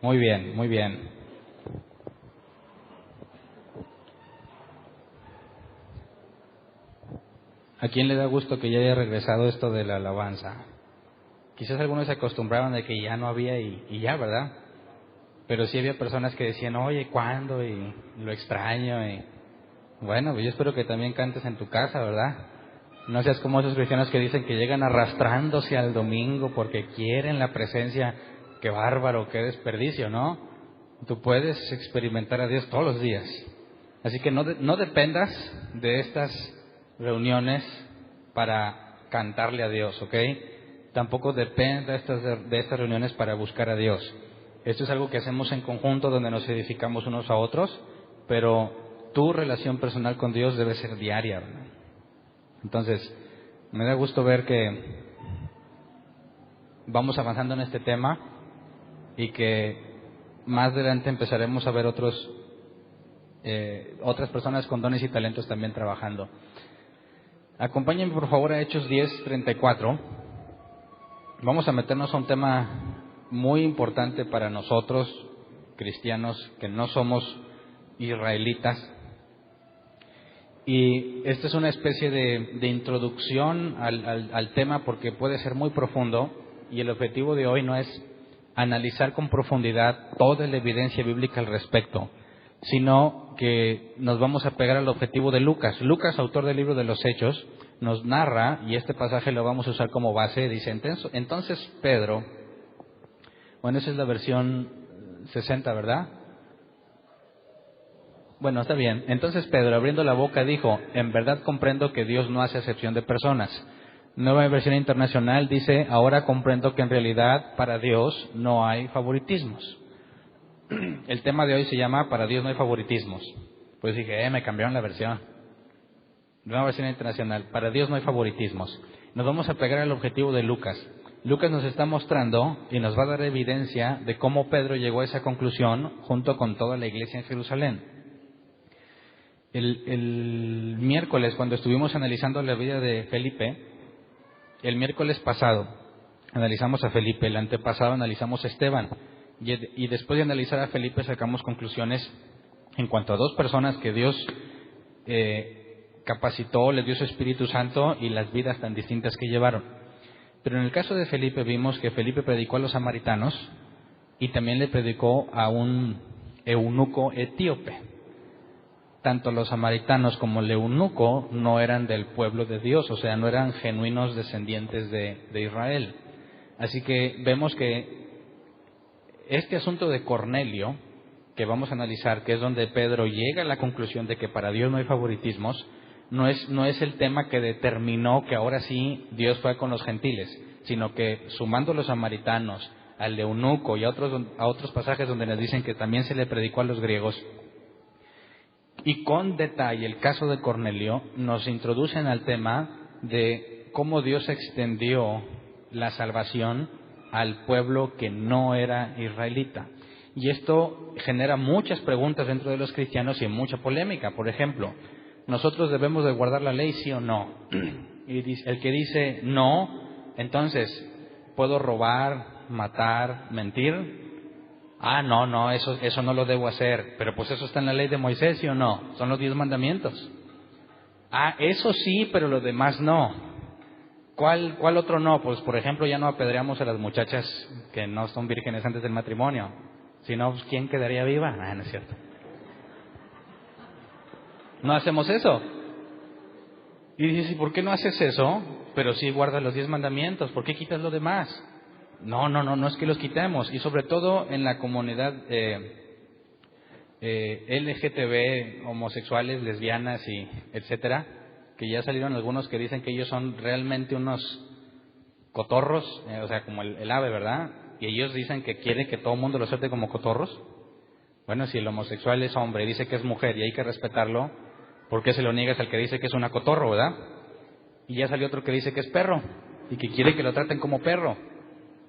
Muy bien, muy bien. ¿A quién le da gusto que ya haya regresado esto de la alabanza? Quizás algunos se acostumbraron de que ya no había y ya, ¿verdad? Pero sí había personas que decían, oye, ¿cuándo? Y lo extraño. Y bueno, pues yo espero que también cantes en tu casa, ¿verdad? No seas como esos cristianos que dicen que llegan arrastrándose al domingo porque quieren la presencia. Qué bárbaro, qué desperdicio, ¿no? Tú puedes experimentar a Dios todos los días. Así que no dependas de estas reuniones para cantarle a Dios, ¿ok? Tampoco dependa de estas reuniones para buscar a Dios. Esto es algo que hacemos en conjunto, donde nos edificamos unos a otros, pero tu relación personal con Dios debe ser diaria, ¿verdad? Entonces, me da gusto ver que vamos avanzando en este tema y que más adelante empezaremos a ver otras personas con dones y talentos también trabajando. Acompáñenme por favor a Hechos 10:34. Vamos a meternos a un tema muy importante para nosotros, cristianos que no somos israelitas. Y esta es una especie de introducción al tema, porque puede ser muy profundo, y el objetivo de hoy no es analizar con profundidad toda la evidencia bíblica al respecto, sino que nos vamos a pegar al objetivo de Lucas. Lucas, autor del libro de los Hechos, nos narra, y este pasaje lo vamos a usar como base, dice, entonces Pedro, bueno, esa es la versión 60, ¿verdad? Bueno, está bien. Entonces Pedro, abriendo la boca, dijo, en verdad comprendo que Dios no hace acepción de personas. Nueva versión internacional dice, ahora comprendo que en realidad para Dios no hay favoritismos. El tema de hoy se llama Para Dios no hay favoritismos. Pues dije, me cambiaron la versión. Nueva versión internacional, para Dios no hay favoritismos. Nos vamos a pegar al objetivo de Lucas. Lucas nos está mostrando y nos va a dar evidencia de cómo Pedro llegó a esa conclusión junto con toda la iglesia en Jerusalén. El miércoles, cuando estuvimos analizando la vida de Felipe, el miércoles pasado analizamos a Felipe, el antepasado analizamos a Esteban, y después de analizar a Felipe sacamos conclusiones en cuanto a dos personas que Dios capacitó, les dio su Espíritu Santo y las vidas tan distintas que llevaron. Pero en el caso de Felipe vimos que Felipe predicó a los samaritanos y también le predicó a un eunuco etíope. Tanto los samaritanos como el eunuco no eran del pueblo de Dios, o sea, no eran genuinos descendientes de Israel. Así que vemos que este asunto de Cornelio, que vamos a analizar, que es donde Pedro llega a la conclusión de que para Dios no hay favoritismos, no es el tema que determinó que ahora sí Dios fue con los gentiles, sino que sumando los samaritanos, al eunuco y a otros pasajes donde nos dicen que también se le predicó a los griegos, y con detalle el caso de Cornelio, nos introducen al tema de cómo Dios extendió la salvación al pueblo que no era israelita. Y esto genera muchas preguntas dentro de los cristianos y mucha polémica. Por ejemplo, ¿nosotros debemos de guardar la ley, sí o no? Y el que dice no, entonces, ¿puedo robar, matar, mentir? No, eso no lo debo hacer. Pero pues eso está en la ley de Moisés, ¿sí o no? Son los 10 mandamientos. Eso sí, pero lo demás no. ¿Cuál otro no? Pues por ejemplo, ya no apedreamos a las muchachas que no son vírgenes antes del matrimonio. Si no, pues, ¿quién quedaría viva? No es cierto. No hacemos eso. Y dices, ¿y por qué no haces eso? Pero sí guardas los 10 mandamientos. ¿Por qué quitas lo demás? No es que los quitemos. Y sobre todo en la comunidad LGTB, homosexuales, lesbianas y etcétera, que ya salieron algunos que dicen que ellos son realmente unos cotorros, o sea, como el ave, ¿verdad? Y ellos dicen que quieren que todo el mundo los trate como cotorros. Bueno, si el homosexual es hombre y dice que es mujer y hay que respetarlo, ¿por qué se lo niegas al que dice que es una cotorro, verdad? Y ya salió otro que dice que es perro y que quiere que lo traten como perro.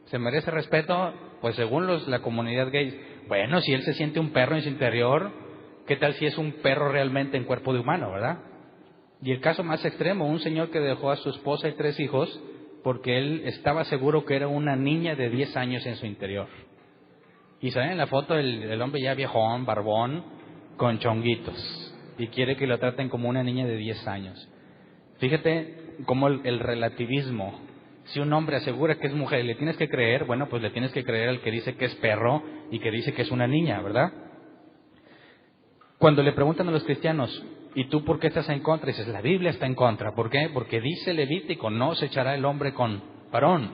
¿Se merece respeto? Pues según la comunidad gay. Bueno, si él se siente un perro en su interior, ¿qué tal si es un perro realmente en cuerpo de humano, verdad? Y el caso más extremo, un señor que dejó a su esposa y 3 hijos porque él estaba seguro que era una niña de 10 años en su interior. Y sale en la foto el hombre ya viejón, barbón, con chonguitos. Y quiere que lo traten como una niña de 10 años. Fíjate cómo el relativismo. Si un hombre asegura que es mujer y le tienes que creer, bueno, pues le tienes que creer al que dice que es perro y que dice que es una niña, ¿verdad? Cuando le preguntan a los cristianos, ¿y tú por qué estás en contra? Dices, la Biblia está en contra. ¿Por qué? Porque dice Levítico, no se echará el hombre con varón.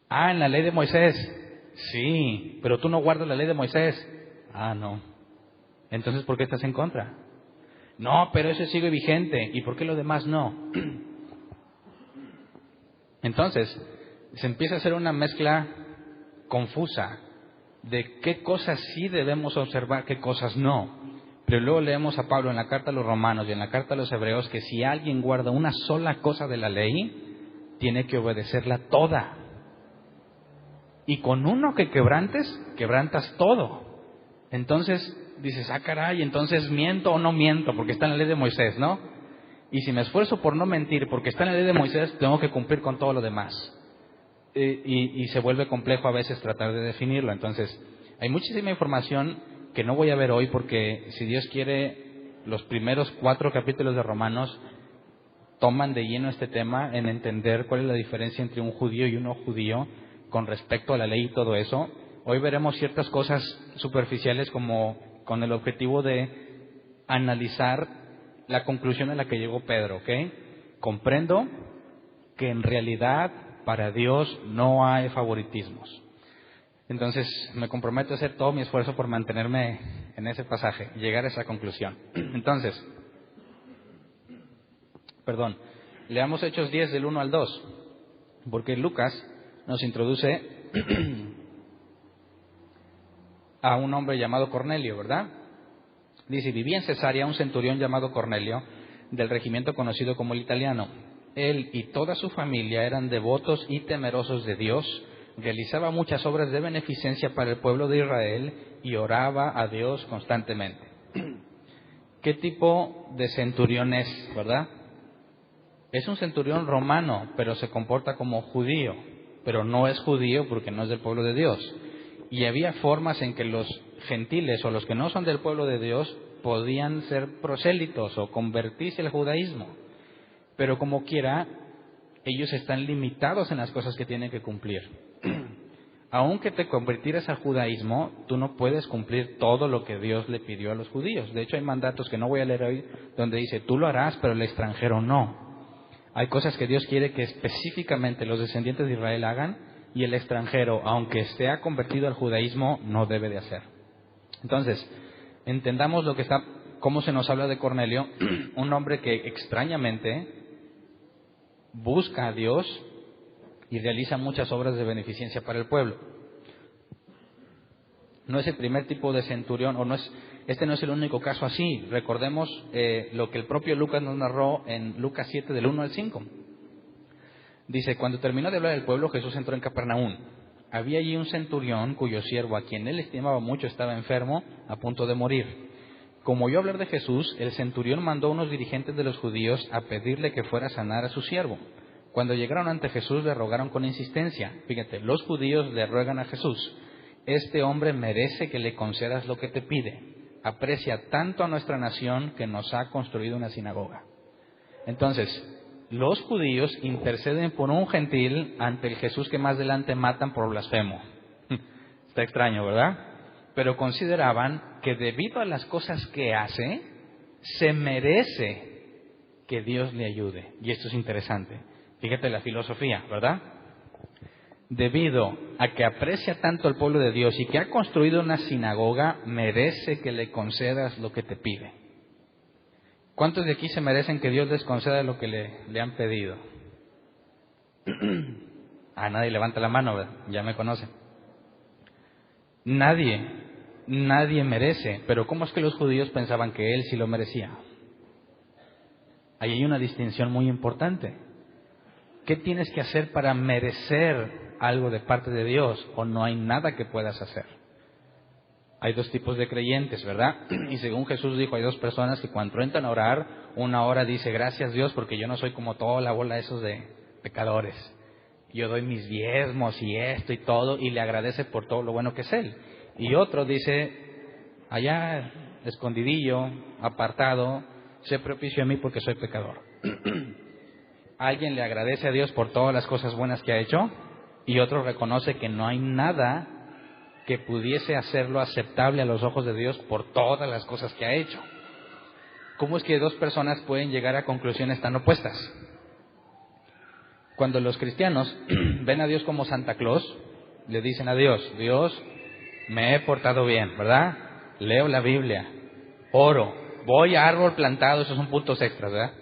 Ah, en la ley de Moisés. Sí, pero tú no guardas la ley de Moisés. Ah, no. Entonces, ¿por qué estás en contra? No, pero eso sigue vigente. ¿Y por qué lo demás no? Entonces, se empieza a hacer una mezcla confusa de qué cosas sí debemos observar, qué cosas no. Pero luego leemos a Pablo en la carta a los Romanos y en la carta a los Hebreos que si alguien guarda una sola cosa de la ley, tiene que obedecerla toda. Y con uno que quebrantas todo. Entonces dices, ah, caray, entonces miento o no miento, porque está en la ley de Moisés, ¿no? Y si me esfuerzo por no mentir, porque está en la ley de Moisés, tengo que cumplir con todo lo demás. Y se vuelve complejo a veces tratar de definirlo. Entonces, hay muchísima información que no voy a ver hoy, porque si Dios quiere, los primeros 4 capítulos de Romanos toman de lleno este tema en entender cuál es la diferencia entre un judío y un no judío con respecto a la ley y todo eso. Hoy veremos ciertas cosas superficiales como con el objetivo de analizar la conclusión a la que llegó Pedro, ¿ok? Comprendo que en realidad para Dios no hay favoritismos. Entonces me comprometo a hacer todo mi esfuerzo por mantenerme en ese pasaje y llegar a esa conclusión. Entonces, leamos Hechos 10 del 1 al 2, porque Lucas nos introduce a un hombre llamado Cornelio, ¿verdad? Dice, vivía en Cesarea un centurión llamado Cornelio, del regimiento conocido como el Italiano. Él y toda su familia eran devotos y temerosos de Dios, realizaba muchas obras de beneficencia para el pueblo de Israel y oraba a Dios constantemente. ¿Qué tipo de centurión es, verdad? Es un centurión romano, pero se comporta como judío, pero no es judío porque no es del pueblo de Dios. Y había formas en que los gentiles o los que no son del pueblo de Dios podían ser prosélitos o convertirse al judaísmo. Pero como quiera, ellos están limitados en las cosas que tienen que cumplir. Aunque te convirtieras al judaísmo, tú no puedes cumplir todo lo que Dios le pidió a los judíos. De hecho, hay mandatos que no voy a leer hoy donde dice, tú lo harás, pero el extranjero no. Hay cosas que Dios quiere que específicamente los descendientes de Israel hagan, y el extranjero, aunque esté convertido al judaísmo, no debe de hacer. Entonces, entendamos cómo se nos habla de Cornelio, un hombre que extrañamente busca a Dios y realiza muchas obras de beneficencia para el pueblo. No es el primer tipo de centurión, este no es el único caso así. Recordemos lo que el propio Lucas nos narró en Lucas 7 del 1 al 5. Dice, cuando terminó de hablar del pueblo, Jesús entró en Capernaum. Había allí un centurión cuyo siervo, a quien él estimaba mucho, estaba enfermo, a punto de morir. Como oyó hablar de Jesús, el centurión mandó a unos dirigentes de los judíos a pedirle que fuera a sanar a su siervo. Cuando llegaron ante Jesús, le rogaron con insistencia. Fíjate, los judíos le ruegan a Jesús, este hombre merece que le concedas lo que te pide. Aprecia tanto a nuestra nación que nos ha construido una sinagoga. Entonces, los judíos interceden por un gentil ante el Jesús que más adelante matan por blasfemo. Está extraño, ¿verdad? Pero consideraban que debido a las cosas que hace, se merece que Dios le ayude. Y esto es interesante. Fíjate la filosofía, ¿verdad? Debido a que aprecia tanto al pueblo de Dios y que ha construido una sinagoga, merece que le concedas lo que te pide. ¿Cuántos de aquí se merecen que Dios les conceda lo que le han pedido? Nadie levanta la mano, ¿verdad? Ya me conocen. Nadie merece. Pero ¿cómo es que los judíos pensaban que él sí lo merecía? Ahí hay una distinción muy importante. ¿Qué tienes que hacer para merecer algo de parte de Dios? O no hay nada que puedas hacer. Hay dos tipos de creyentes, ¿verdad? Y según Jesús dijo, hay dos personas que cuando entran a orar, una hora dice, gracias Dios, porque yo no soy como toda la bola de esos de pecadores. yo doy mis diezmos y esto y todo, y le agradece por todo lo bueno que es él. Y otro dice, allá, escondidillo, apartado, sé propicio a mí porque soy pecador. Alguien le agradece a Dios por todas las cosas buenas que ha hecho, y otro reconoce que no hay nada que pudiese hacerlo aceptable a los ojos de Dios por todas las cosas que ha hecho. ¿Cómo es que dos personas pueden llegar a conclusiones tan opuestas? Cuando los cristianos ven a Dios como Santa Claus, le dicen a Dios, Dios, me he portado bien, ¿verdad? Leo la Biblia, oro, voy a árbol plantado, esos son puntos extras, ¿verdad?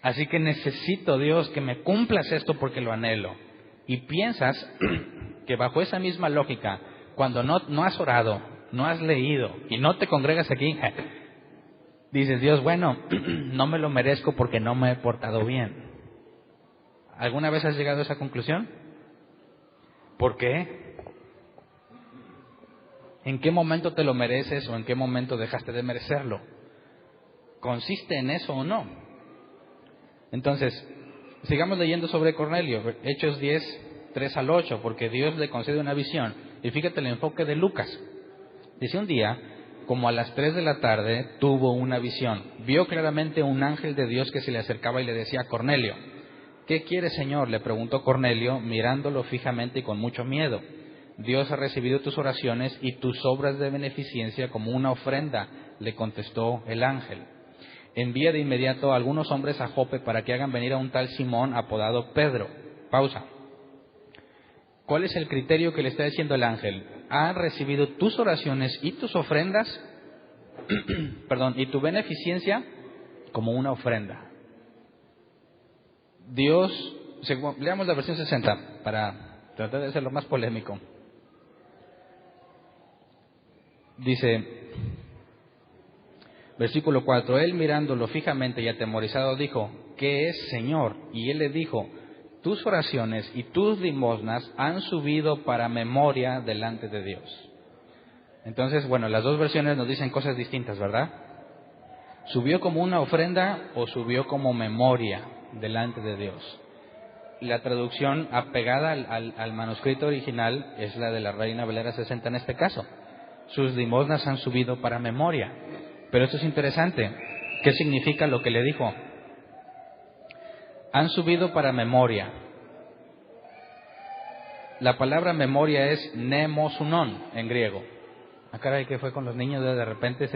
Así que necesito, Dios, que me cumplas esto porque lo anhelo. Y piensas que bajo esa misma lógica, cuando no has orado, no has leído y no te congregas aquí, dices, Dios, bueno, no me lo merezco porque no me he portado bien. ¿Alguna vez has llegado a esa conclusión? ¿Por qué? ¿En qué momento te lo mereces o en qué momento dejaste de merecerlo? ¿Consiste en eso o no? Entonces, sigamos leyendo sobre Cornelio, Hechos 10, 3 al 8, porque Dios le concede una visión. Y fíjate el enfoque de Lucas. Dice, un día, como a las 3 de la tarde, tuvo una visión. Vio claramente un ángel de Dios que se le acercaba y le decía, Cornelio. ¿Qué quieres, Señor?, le preguntó Cornelio, mirándolo fijamente y con mucho miedo. Dios ha recibido tus oraciones y tus obras de beneficencia como una ofrenda, le contestó el ángel. Envía de inmediato a algunos hombres a Jope para que hagan venir a un tal Simón apodado Pedro. Pausa. ¿Cuál es el criterio que le está diciendo el ángel? Ha recibido tus oraciones y tus ofrendas, y tu beneficencia como una ofrenda. Dios, leamos la versión 60 para tratar de ser lo más polémico. Dice, versículo 4, él mirándolo fijamente y atemorizado dijo, ¿qué es, Señor? Y él le dijo, tus oraciones y tus limosnas han subido para memoria delante de Dios. Entonces, bueno, las dos versiones nos dicen cosas distintas, ¿verdad? ¿Subió como una ofrenda o subió como memoria delante de Dios? La traducción apegada al manuscrito original es la de la Reina Valera 60 en este caso. Sus limosnas han subido para memoria. Pero esto es interesante. ¿Qué significa lo que le dijo? Han subido para memoria. La palabra memoria es mnemosunon en griego. Ah, caray, ¿qué fue con los niños? De repente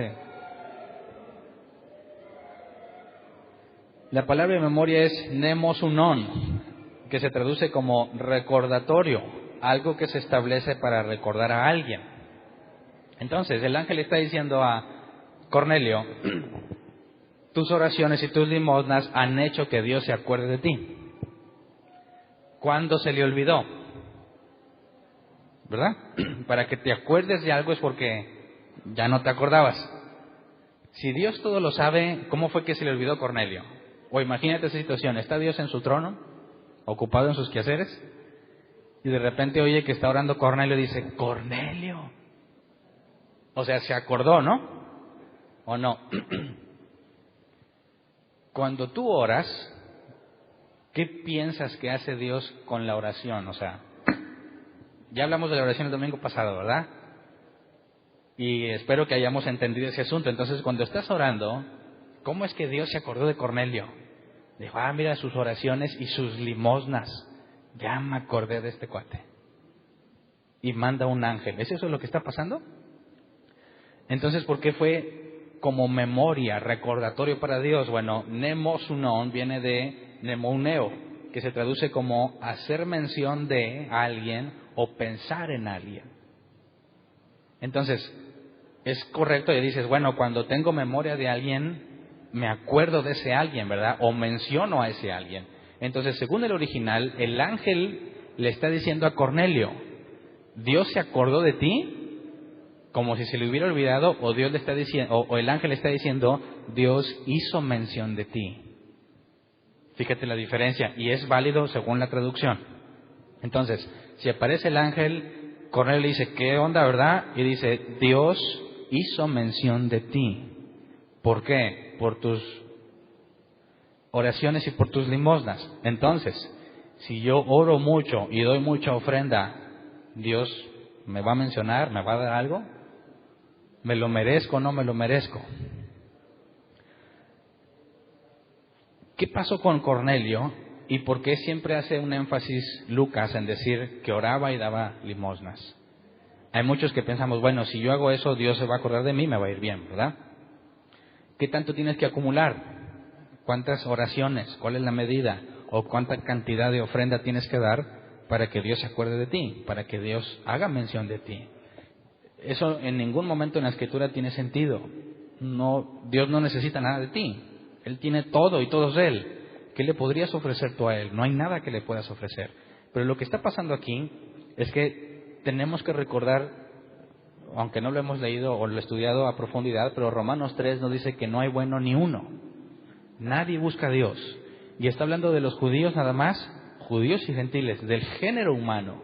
La palabra memoria es mnemosunon, que se traduce como recordatorio, algo que se establece para recordar a alguien. Entonces, el ángel está diciendo a Cornelio, tus oraciones y tus limosnas han hecho que Dios se acuerde de ti. ¿Cuándo se le olvidó? ¿Verdad? Para que te acuerdes de algo es porque ya no te acordabas. Si Dios todo lo sabe, ¿cómo fue que se le olvidó a Cornelio? O imagínate esa situación, está Dios en su trono, ocupado en sus quehaceres, y de repente oye que está orando Cornelio y dice, Cornelio. O sea, se acordó, ¿no? ¿O no? Cuando tú oras, ¿qué piensas que hace Dios con la oración? O sea, ya hablamos de la oración el domingo pasado, ¿verdad? Y espero que hayamos entendido ese asunto. Entonces, cuando estás orando, ¿cómo es que Dios se acordó de Cornelio? Dijo, mira sus oraciones y sus limosnas. Ya me acordé de este cuate. Y manda un ángel. ¿Es eso lo que está pasando? Entonces, ¿por qué fue como memoria, recordatorio para Dios? Bueno, mnemosunon viene de mnemoneo, que se traduce como hacer mención de alguien o pensar en alguien. Entonces, es correcto y dices, bueno, cuando tengo memoria de alguien, me acuerdo de ese alguien, ¿verdad? O menciono a ese alguien. Entonces, según el original, el ángel le está diciendo a Cornelio, Dios se acordó de ti, como si se le hubiera olvidado, o Dios le está diciendo, o el ángel le está diciendo, Dios hizo mención de ti. Fíjate la diferencia, y es válido según la traducción. Entonces, si aparece el ángel, Cornelio le dice, ¿qué onda, verdad? Y dice, Dios hizo mención de ti. ¿Por qué? Por tus oraciones y por tus limosnas. Entonces, Si yo oro mucho y doy mucha ofrenda, ¿Dios me va a mencionar? ¿Me va a dar algo? ¿Me lo merezco o no me lo merezco? ¿Qué pasó con Cornelio y por qué siempre hace un énfasis Lucas en decir que oraba y daba limosnas? Hay muchos que pensamos, bueno, si yo hago eso, Dios se va a acordar de mí, me va a ir bien, ¿verdad? ¿Qué tanto tienes que acumular? ¿Cuántas oraciones? ¿Cuál es la medida? ¿O cuánta cantidad de ofrenda tienes que dar para que Dios se acuerde de ti? Para que Dios haga mención de ti. Eso en ningún momento en la Escritura tiene sentido. No, Dios no necesita nada de ti. Él tiene todo y todo es de Él. ¿Qué le podrías ofrecer tú a Él? No hay nada que le puedas ofrecer. Pero lo que está pasando aquí es que tenemos que recordar, aunque no lo hemos leído o lo estudiado a profundidad, pero Romanos 3 nos dice que no hay bueno ni uno. Nadie busca a Dios. Y está hablando de los judíos nada más, judíos y gentiles, del género humano.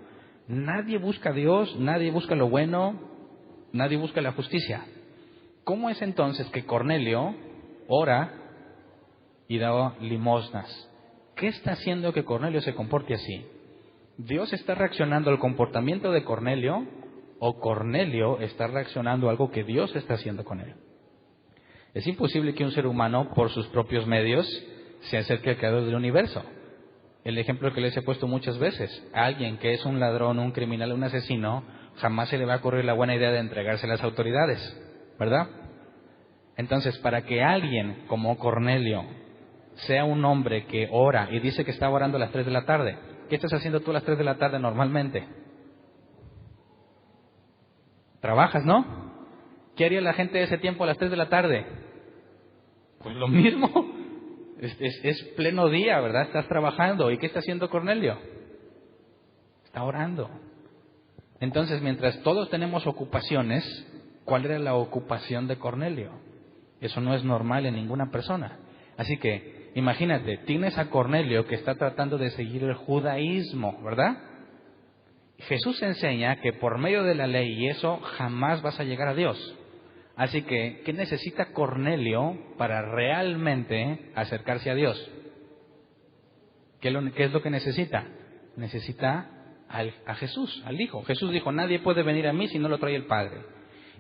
Nadie busca a Dios, nadie busca lo bueno, nadie busca la justicia. ¿Cómo es entonces que Cornelio ora y da limosnas? ¿Qué está haciendo que Cornelio se comporte así? ¿Dios está reaccionando al comportamiento de Cornelio o Cornelio está reaccionando a algo que Dios está haciendo con él? Es imposible que un ser humano, por sus propios medios, se acerque al creador del universo. El ejemplo que les he puesto muchas veces, a alguien que es un ladrón, un criminal, un asesino, jamás se le va a ocurrir la buena idea de entregarse a las autoridades, ¿verdad? Entonces, para que alguien como Cornelio sea un hombre que ora y dice que está orando a las 3 de la tarde, ¿qué estás haciendo tú a las 3 de la tarde normalmente? ¿Trabajas, no? ¿Qué haría la gente de ese tiempo a las 3 de la tarde? Pues lo mismo. Es pleno día, ¿verdad? Estás trabajando. ¿Y qué está haciendo Cornelio? Está orando. Entonces, mientras todos tenemos ocupaciones, ¿cuál era la ocupación de Cornelio? Eso no es normal en ninguna persona. Así que, imagínate, tienes a Cornelio que está tratando de seguir el judaísmo, ¿verdad? Jesús enseña que por medio de la ley y eso jamás vas a llegar a Dios. Así que, ¿qué necesita Cornelio para realmente acercarse a Dios? ¿Qué es lo que necesita? Necesita a Jesús, al Hijo. Jesús dijo, nadie puede venir a mí si no lo trae el Padre.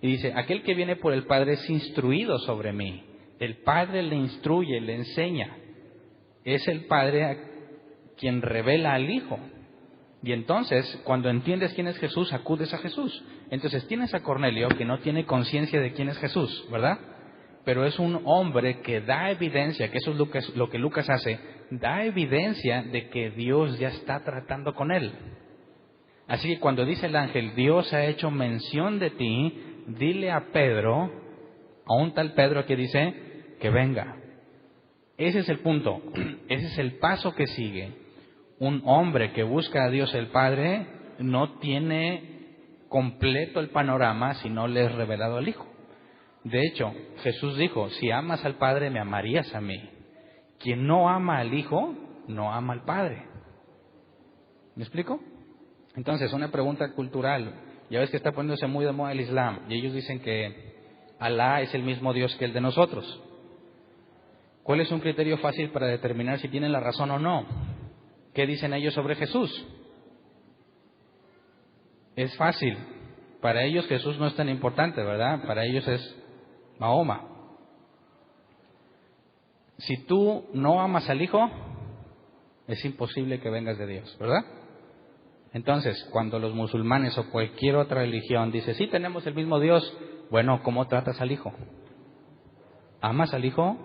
Y dice, aquel que viene por el Padre es instruido sobre mí. El Padre le instruye, le enseña. Es el Padre quien revela al Hijo. Y entonces, cuando entiendes quién es Jesús, acudes a Jesús. Entonces tienes a Cornelio que no tiene conciencia de quién es Jesús, ¿verdad? Pero es un hombre que da evidencia, que eso es lo que Lucas hace, da evidencia de que Dios ya está tratando con él. Así que cuando dice el ángel, Dios ha hecho mención de ti, dile a Pedro, a un tal Pedro que dice, que venga. Ese es el punto, ese es el paso que sigue. Un hombre que busca a Dios el Padre no tiene completo el panorama si no le es revelado al Hijo. De hecho, Jesús dijo, si amas al Padre, me amarías a mí. Quien no ama al Hijo, no ama al Padre. ¿Me explico? Entonces, una pregunta cultural. Ya ves que está poniéndose muy de moda el Islam, y ellos dicen que Alá es el mismo Dios que el de nosotros. ¿Cuál es un criterio fácil para determinar si tienen la razón o no? ¿Qué dicen ellos sobre Jesús? Es fácil. Para ellos Jesús no es tan importante, ¿verdad? Para ellos es Mahoma. Si tú no amas al Hijo, es imposible que vengas de Dios, ¿verdad? Entonces, cuando los musulmanes o cualquier otra religión dice, sí tenemos el mismo Dios, bueno, ¿cómo tratas al Hijo? ¿Amas al Hijo?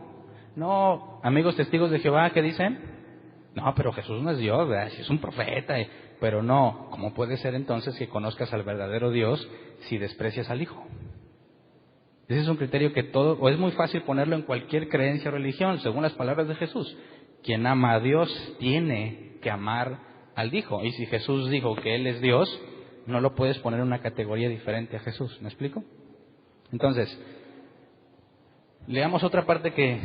No, amigos testigos de Jehová, ¿qué dicen? No, pero Jesús no es Dios, ¿verdad? Si es un profeta, pero no. ¿Cómo puede ser entonces que conozcas al verdadero Dios si desprecias al Hijo? Ese es un criterio que o es muy fácil ponerlo en cualquier creencia o religión, según las palabras de Jesús. Quien ama a Dios tiene que amar al Hijo. Y si Jesús dijo que Él es Dios, no lo puedes poner en una categoría diferente a Jesús. ¿Me explico? Entonces, leamos otra parte que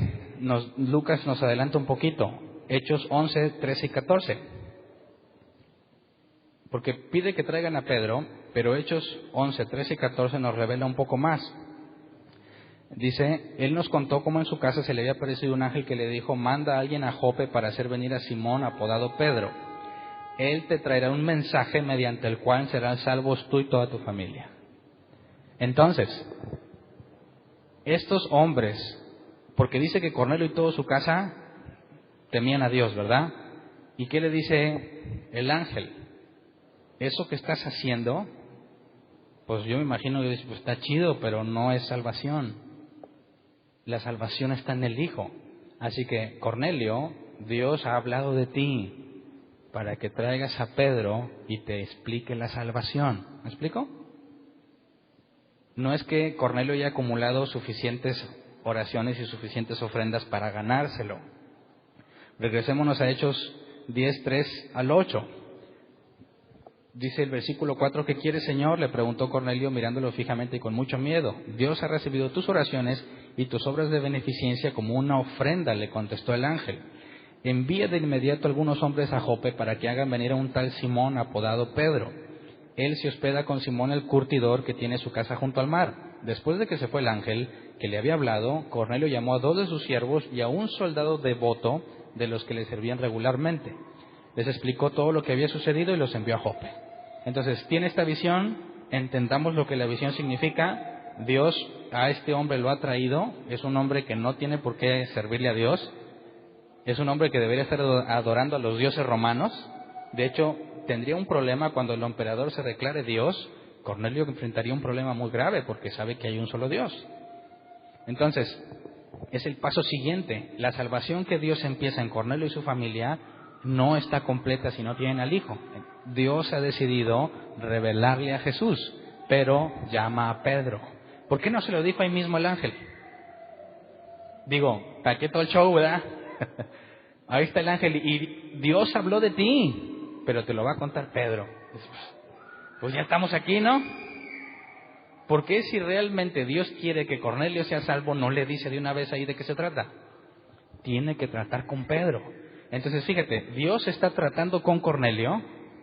Lucas nos adelanta un poquito. Hechos 11, 13 y 14. Porque pide que traigan a Pedro, pero Hechos 11, 13 y 14 nos revela un poco más. Dice, él nos contó cómo en su casa se le había aparecido un ángel que le dijo, manda a alguien a Jope para hacer venir a Simón, apodado Pedro. Él te traerá un mensaje mediante el cual serán salvos tú y toda tu familia. Entonces, estos hombres, porque dice que Cornelio y toda su casa temían a Dios, ¿verdad? ¿Y qué le dice el ángel? Eso que estás haciendo, pues yo me imagino que dice, pues está chido, pero no es salvación. La salvación está en el Hijo. Así que, Cornelio, Dios ha hablado de ti para que traigas a Pedro y te explique la salvación. ¿Me explico? No es que Cornelio haya acumulado suficientes oraciones y suficientes ofrendas para ganárselo. Regresémonos a Hechos 10, 3 al 8. Dice el versículo 4, ¿qué quieres, Señor? Le preguntó Cornelio mirándolo fijamente y con mucho miedo. Dios ha recibido tus oraciones y tus obras de beneficencia como una ofrenda, le contestó el ángel. Envía de inmediato algunos hombres a Jope para que hagan venir a un tal Simón apodado Pedro. Él se hospeda con Simón el curtidor que tiene su casa junto al mar. Después de que se fue el ángel que le había hablado, Cornelio llamó a 2 de sus siervos y a un soldado devoto de los que le servían regularmente. Les explicó todo lo que había sucedido y los envió a Jope. Entonces, tiene esta visión, entendamos lo que la visión significa. Dios a este hombre lo ha traído, es un hombre que no tiene por qué servirle a Dios, es un hombre que debería estar adorando a los dioses romanos. De hecho, tendría un problema cuando el emperador se declare Dios. Cornelio enfrentaría un problema muy grave porque sabe que hay un solo Dios. Entonces, es el paso siguiente. La salvación que Dios empieza en Cornelio y su familia no está completa si no tienen al Hijo. Dios ha decidido revelarle a Jesús, pero llama a Pedro. ¿Por qué no se lo dijo ahí mismo el ángel? Digo, ¿para qué todo el show, verdad? Ahí está el ángel y Dios habló de ti, pero te lo va a contar Pedro. Pues ya estamos aquí, ¿no? ¿Por qué si realmente Dios quiere que Cornelio sea salvo, no le dice de una vez ahí de qué se trata? Tiene que tratar con Pedro. Entonces, fíjate, Dios está tratando con Cornelio,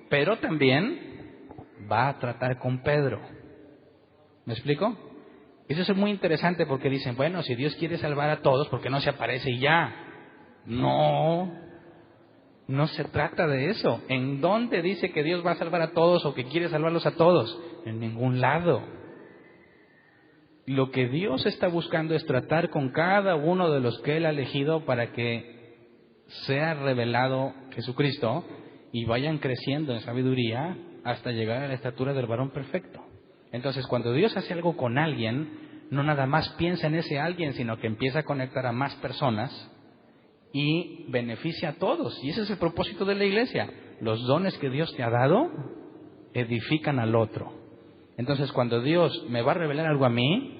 pero también va a tratar con Pedro. ¿Me explico? Eso es muy interesante porque dicen, bueno, si Dios quiere salvar a todos, ¿por qué no se aparece y ya? No, no se trata de eso. ¿En dónde dice que Dios va a salvar a todos o que quiere salvarlos a todos? En ningún lado. Lo que Dios está buscando es tratar con cada uno de los que Él ha elegido para que sea revelado Jesucristo y vayan creciendo en sabiduría hasta llegar a la estatura del varón perfecto. Entonces, cuando Dios hace algo con alguien, no nada más piensa en ese alguien, sino que empieza a conectar a más personas y beneficia a todos. Y ese es el propósito de la iglesia. Los dones que Dios te ha dado edifican al otro. Entonces, cuando Dios me va a revelar algo a mí,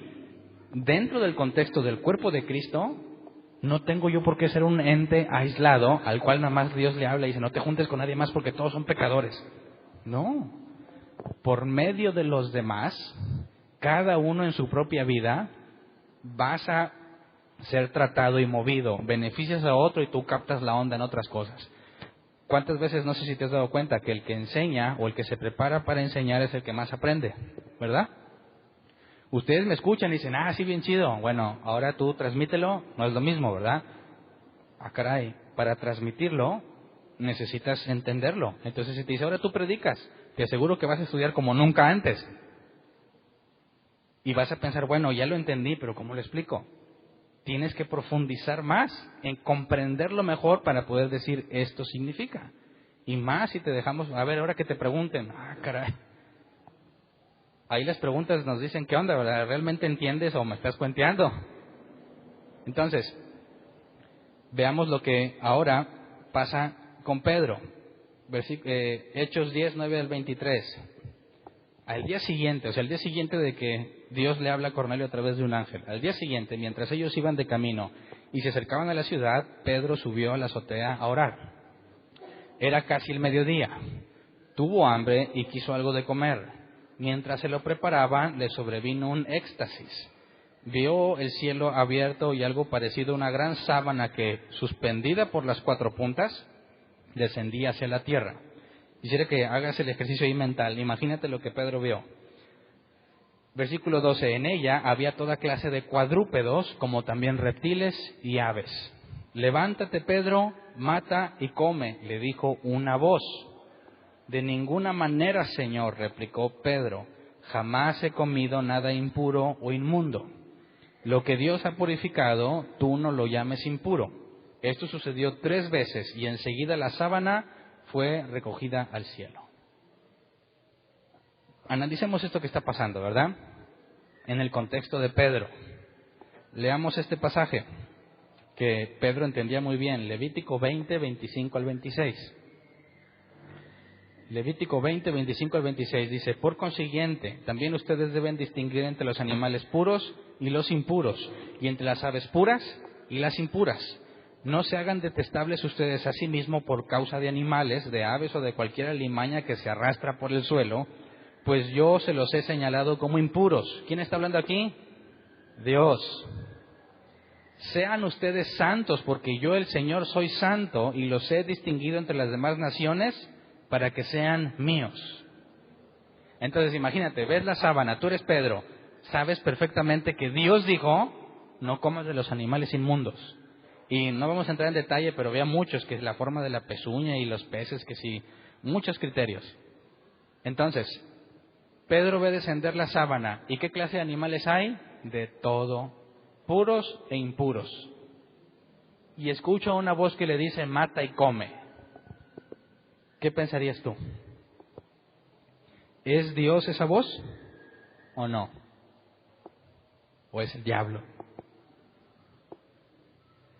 dentro del contexto del cuerpo de Cristo, no tengo yo por qué ser un ente aislado al cual nada más Dios le habla y dice, no te juntes con nadie más porque todos son pecadores. No. Por medio de los demás, cada uno en su propia vida, vas a ser tratado y movido. Beneficias a otro y tú captas la onda en otras cosas. ¿Cuántas veces, no sé si te has dado cuenta, que el que enseña o el que se prepara para enseñar es el que más aprende? ¿Verdad? Ustedes me escuchan y dicen, sí, bien chido. Bueno, ahora tú transmítelo, no es lo mismo, ¿verdad? Caray, para transmitirlo necesitas entenderlo. Entonces, si te dice, ahora tú predicas, te aseguro que vas a estudiar como nunca antes. Y vas a pensar, bueno, ya lo entendí, pero ¿cómo lo explico? Tienes que profundizar más en comprenderlo mejor para poder decir, esto significa. Y más si te dejamos, a ver, ahora que te pregunten, caray. Ahí las preguntas nos dicen, ¿qué onda? ¿Verdad? ¿Realmente entiendes o me estás cuenteando? Entonces, veamos lo que ahora pasa con Pedro. Hechos 10, 9 al 23. Al día siguiente, o sea, el día siguiente de que Dios le habla a Cornelio a través de un ángel, al día siguiente, mientras ellos iban de camino y se acercaban a la ciudad, Pedro subió a la azotea a orar. Era casi el mediodía. Tuvo hambre y quiso algo de comer. Mientras se lo preparaban, le sobrevino un éxtasis. Vio el cielo abierto y algo parecido a una gran sábana que, suspendida por las 4 puntas, descendía hacia la tierra. Quisiera que hagas el ejercicio ahí mental. Imagínate lo que Pedro vio. Versículo 12. En ella había toda clase de cuadrúpedos, como también reptiles y aves. Levántate, Pedro, mata y come, le dijo una voz. De ninguna manera, Señor, replicó Pedro, jamás he comido nada impuro o inmundo. Lo que Dios ha purificado, tú no lo llames impuro. Esto sucedió 3 veces y enseguida la sábana fue recogida al cielo. Analicemos esto que está pasando, ¿verdad? En el contexto de Pedro. Leamos este pasaje que Pedro entendía muy bien, Levítico 20, 25 al 26. Levítico 20, 25 al 26 dice, por consiguiente, también ustedes deben distinguir entre los animales puros y los impuros, y entre las aves puras y las impuras. No se hagan detestables ustedes a sí mismos por causa de animales, de aves o de cualquier alimaña que se arrastra por el suelo, pues yo se los he señalado como impuros. ¿Quién está hablando aquí? Dios. Sean ustedes santos, porque yo el Señor soy santo y los he distinguido entre las demás naciones para que sean míos. Entonces imagínate, ves la sábana, tú eres Pedro, sabes perfectamente que Dios dijo, no comas de los animales inmundos. Y no vamos a entrar en detalle, pero había muchos, que es la forma de la pezuña y los peces, que sí, muchos criterios. Entonces, Pedro ve descender la sábana, ¿y qué clase de animales hay? De todo, puros e impuros. Y escucha una voz que le dice, mata y come. ¿Qué pensarías tú? ¿Es Dios esa voz o no? ¿O es el diablo?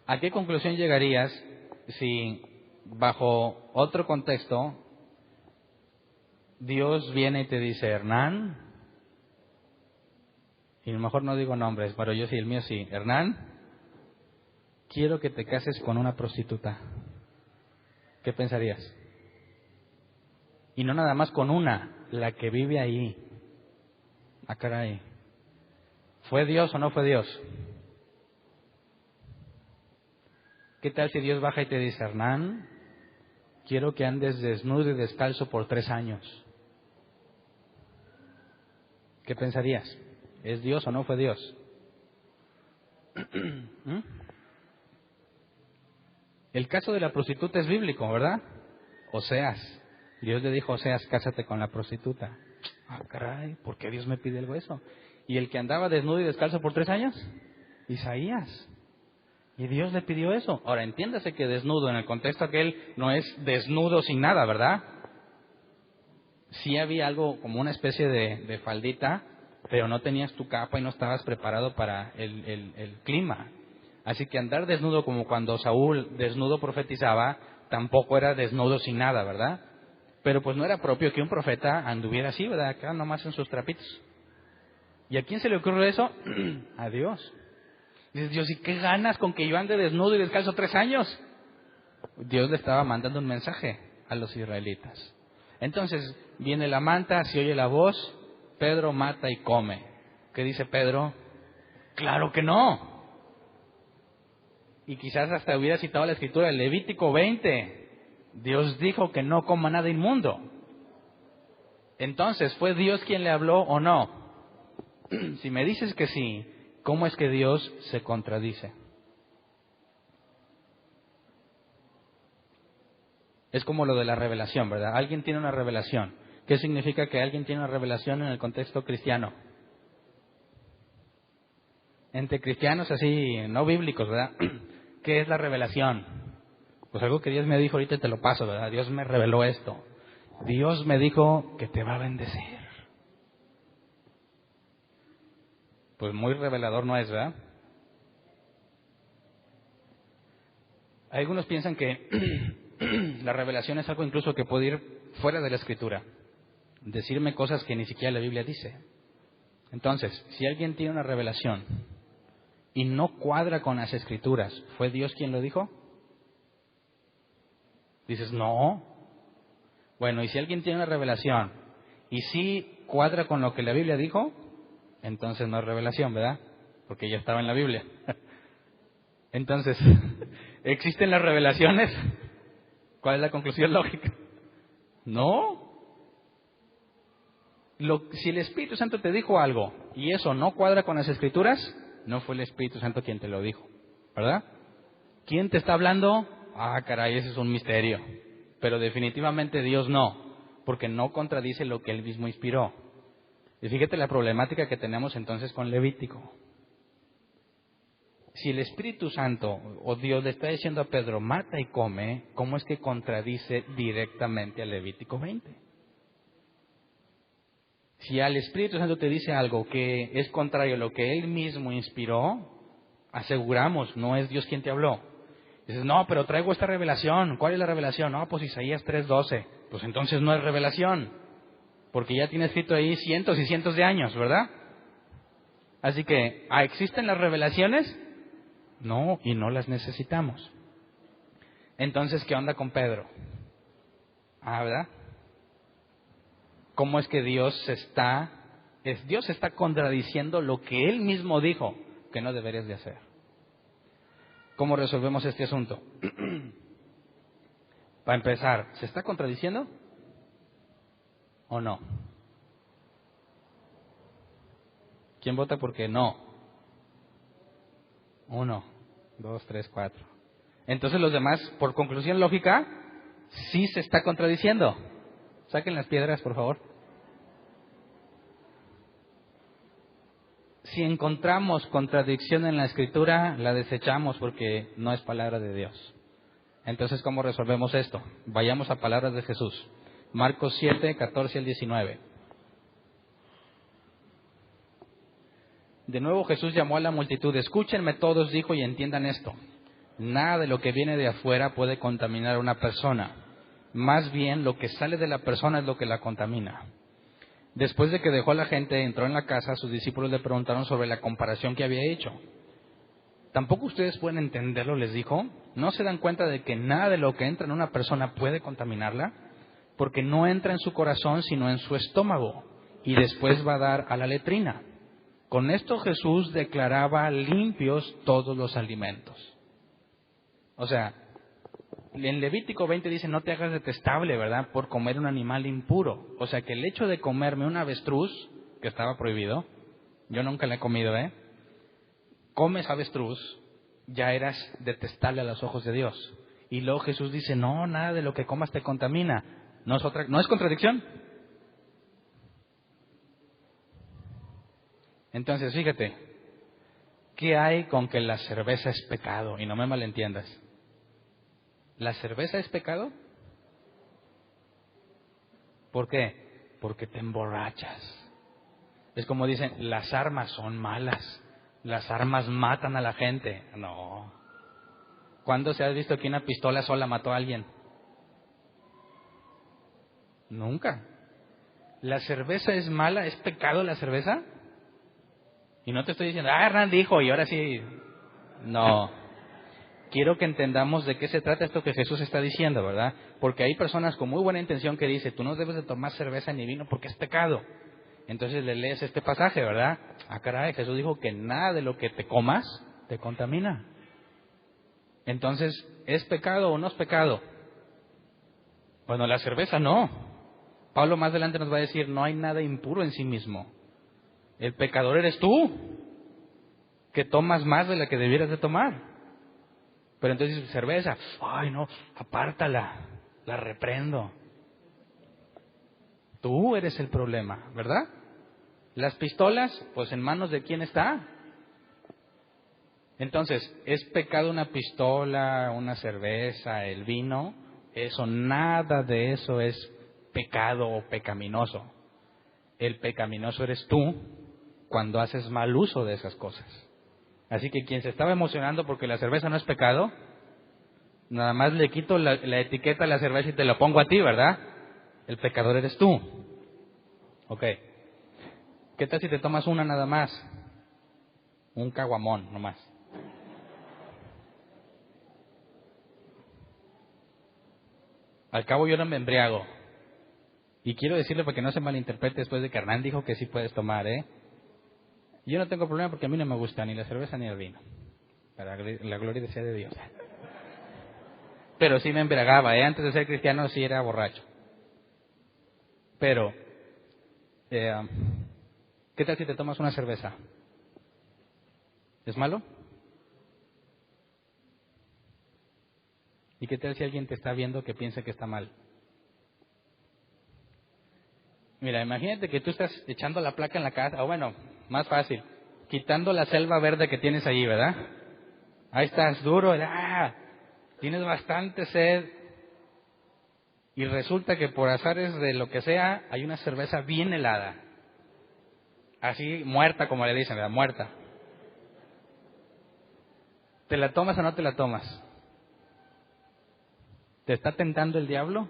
¿A qué conclusión llegarías si, bajo otro contexto, Dios viene y te dice, Hernán, y a lo mejor no digo nombres, pero yo sí, el mío sí, Hernán, quiero que te cases con una prostituta? ¿Qué pensarías? Y no nada más con una, la que vive ahí. Ah, caray. ¿Fue Dios o no fue Dios? ¿Qué tal si Dios baja y te dice, Hernán, quiero que andes desnudo y descalzo por 3 años? ¿Qué pensarías? ¿Es Dios o no fue Dios? El caso de la prostituta es bíblico, ¿verdad? Oseas. Dios le dijo a Oseas, cásate con la prostituta. Ah, caray, ¿por qué Dios me pide algo eso? ¿Y el que andaba desnudo y descalzo por 3 años? Isaías. Y Dios le pidió eso. Ahora, entiéndase que desnudo en el contexto aquel no es desnudo sin nada, ¿verdad? Sí había algo como una especie de faldita, pero no tenías tu capa y no estabas preparado para el clima. Así que andar desnudo como cuando Saúl desnudo profetizaba, tampoco era desnudo sin nada, ¿verdad? Pero pues no era propio que un profeta anduviera así, ¿verdad? Acá nomás en sus trapitos. ¿Y a quién se le ocurre eso? A Dios. Dices, Dios, ¿y qué ganas con que yo ande desnudo y descalzo 3 años? Dios le estaba mandando un mensaje a los israelitas. Entonces, viene la manta, se oye la voz, Pedro mata y come. ¿Qué dice Pedro? ¡Claro que no! Y quizás hasta hubiera citado la escritura, Levítico 20. Dios dijo que no coma nada inmundo. Entonces, ¿fue Dios quien le habló o no? Si me dices que sí, ¿cómo es que Dios se contradice? Es como lo de la revelación, ¿verdad? Alguien tiene una revelación. ¿Qué significa que alguien tiene una revelación en el contexto cristiano? Entre cristianos así, no bíblicos, ¿verdad? ¿Qué es la revelación? Pues algo que Dios me dijo, ahorita te lo paso, ¿verdad? Dios me reveló esto. Dios me dijo que te va a bendecir. Pues muy revelador no es, ¿verdad? Algunos piensan que la revelación es algo incluso que puede ir fuera de la Escritura. Decirme cosas que ni siquiera la Biblia dice. Entonces, si alguien tiene una revelación y no cuadra con las Escrituras, ¿fue Dios quien lo dijo? Dices, no. Bueno, y si alguien tiene una revelación y sí cuadra con lo que la Biblia dijo, entonces no es revelación, ¿verdad? Porque ya estaba en la Biblia. Entonces, ¿existen las revelaciones? ¿Cuál es la conclusión lógica? No. Si el Espíritu Santo te dijo algo y eso no cuadra con las Escrituras, no fue el Espíritu Santo quien te lo dijo, ¿verdad? ¿Quién te está hablando? Ah, caray, ese es un misterio. Pero definitivamente Dios no. porque no contradice lo que él mismo inspiró. Y fíjate la problemática que tenemos entonces con Levítico. Si el Espíritu Santo o Dios le está diciendo a Pedro, mata y come, ¿cómo es que contradice directamente a Levítico 20? Si al Espíritu Santo te dice algo que es contrario a lo que Él mismo inspiró, aseguramos, no es Dios quien te habló. Dices, no, pero traigo esta revelación. ¿Cuál es la revelación? No, pues Isaías 3:12. Pues entonces no es revelación, porque ya tiene escrito ahí cientos y cientos de años, ¿verdad? Así que, ¿existen las revelaciones? No, y no las necesitamos. Entonces, ¿qué onda con Pedro? ¿Verdad? ¿Cómo es que Dios está contradiciendo lo que Él mismo dijo que no deberías de hacer? ¿Cómo resolvemos este asunto? Para empezar, ¿se está contradiciendo o no? ¿Quién vota porque no? 1, 2, 3, 4. Entonces los demás, por conclusión lógica, sí se está contradiciendo. Saquen las piedras, por favor. Si encontramos contradicción en la Escritura, la desechamos porque no es palabra de Dios. Entonces, ¿cómo resolvemos esto? Vayamos a palabras de Jesús. Marcos 7, 14 al 19. De nuevo Jesús llamó a la multitud. Escúchenme todos, dijo, y entiendan esto. Nada de lo que viene de afuera puede contaminar a una persona. Más bien, lo que sale de la persona es lo que la contamina. Después de que dejó a la gente, entró en la casa, sus discípulos le preguntaron sobre la comparación que había hecho. ¿Tampoco ustedes pueden entenderlo?, les dijo. ¿No se dan cuenta de que nada de lo que entra en una persona puede contaminarla? Porque no entra en su corazón, sino en su estómago, y después va a dar a la letrina. Con esto Jesús declaraba limpios todos los alimentos. O sea, en Levítico 20 dice, no te hagas detestable, ¿verdad?, por comer un animal impuro. O sea, que el hecho de comerme un avestruz, que estaba prohibido, yo nunca la he comido, comes avestruz, ya eras detestable a los ojos de Dios. Y luego Jesús dice, no, nada de lo que comas te contamina. ¿No es contradicción? Entonces, fíjate, ¿qué hay con que la cerveza es pecado? Y no me malentiendas. ¿La cerveza es pecado? ¿Por qué? Porque te emborrachas. Es como dicen, las armas son malas. Las armas matan a la gente. No. ¿Cuándo se ha visto que una pistola sola mató a alguien? Nunca. ¿La cerveza es mala? ¿Es pecado la cerveza? Y no te estoy diciendo, Hernán dijo y ahora sí. No. Quiero que entendamos de qué se trata esto que Jesús está diciendo, ¿verdad? Porque hay personas con muy buena intención que dicen, tú no debes de tomar cerveza ni vino porque es pecado. Entonces le lees este pasaje, ¿verdad? Caray, Jesús dijo que nada de lo que te comas te contamina. Entonces, ¿es pecado o no es pecado? Bueno, la cerveza no. Pablo más adelante nos va a decir, no hay nada impuro en sí mismo. El pecador eres tú, que tomas más de la que debieras de tomar. Pero entonces cerveza, ay no, apártala, la reprendo. Tú eres el problema, ¿verdad? Las pistolas, pues en manos de quién está. Entonces, ¿es pecado una pistola, una cerveza, el vino? Eso, nada de eso es pecado o pecaminoso. El pecaminoso eres tú cuando haces mal uso de esas cosas. Así que quien se estaba emocionando porque la cerveza no es pecado, nada más le quito la etiqueta a la cerveza y te la pongo a ti, ¿verdad? El pecador eres tú. Ok. ¿Qué tal si te tomas una nada más? Un caguamón nomás. Al cabo yo no me embriago. Y quiero decirle para que no se malinterprete después de que Hernán dijo que sí puedes tomar, Yo no tengo problema porque a mí no me gusta ni la cerveza ni el vino. Para la gloria sea de Dios. Pero sí me embriagaba, Antes de ser cristiano sí era borracho. Pero, ¿qué tal si te tomas una cerveza? ¿Es malo? ¿Y qué tal si alguien te está viendo que piensa que está mal? Mira, imagínate que tú estás echando la placa en la casa, o bueno, más fácil, quitando la selva verde que tienes ahí, ¿verdad? Ahí estás duro, tienes bastante sed, y resulta que por azares de lo que sea, hay una cerveza bien helada, así muerta, como le dicen, ¿verdad? Muerta. ¿Te la tomas o no te la tomas? ¿Te está tentando el diablo?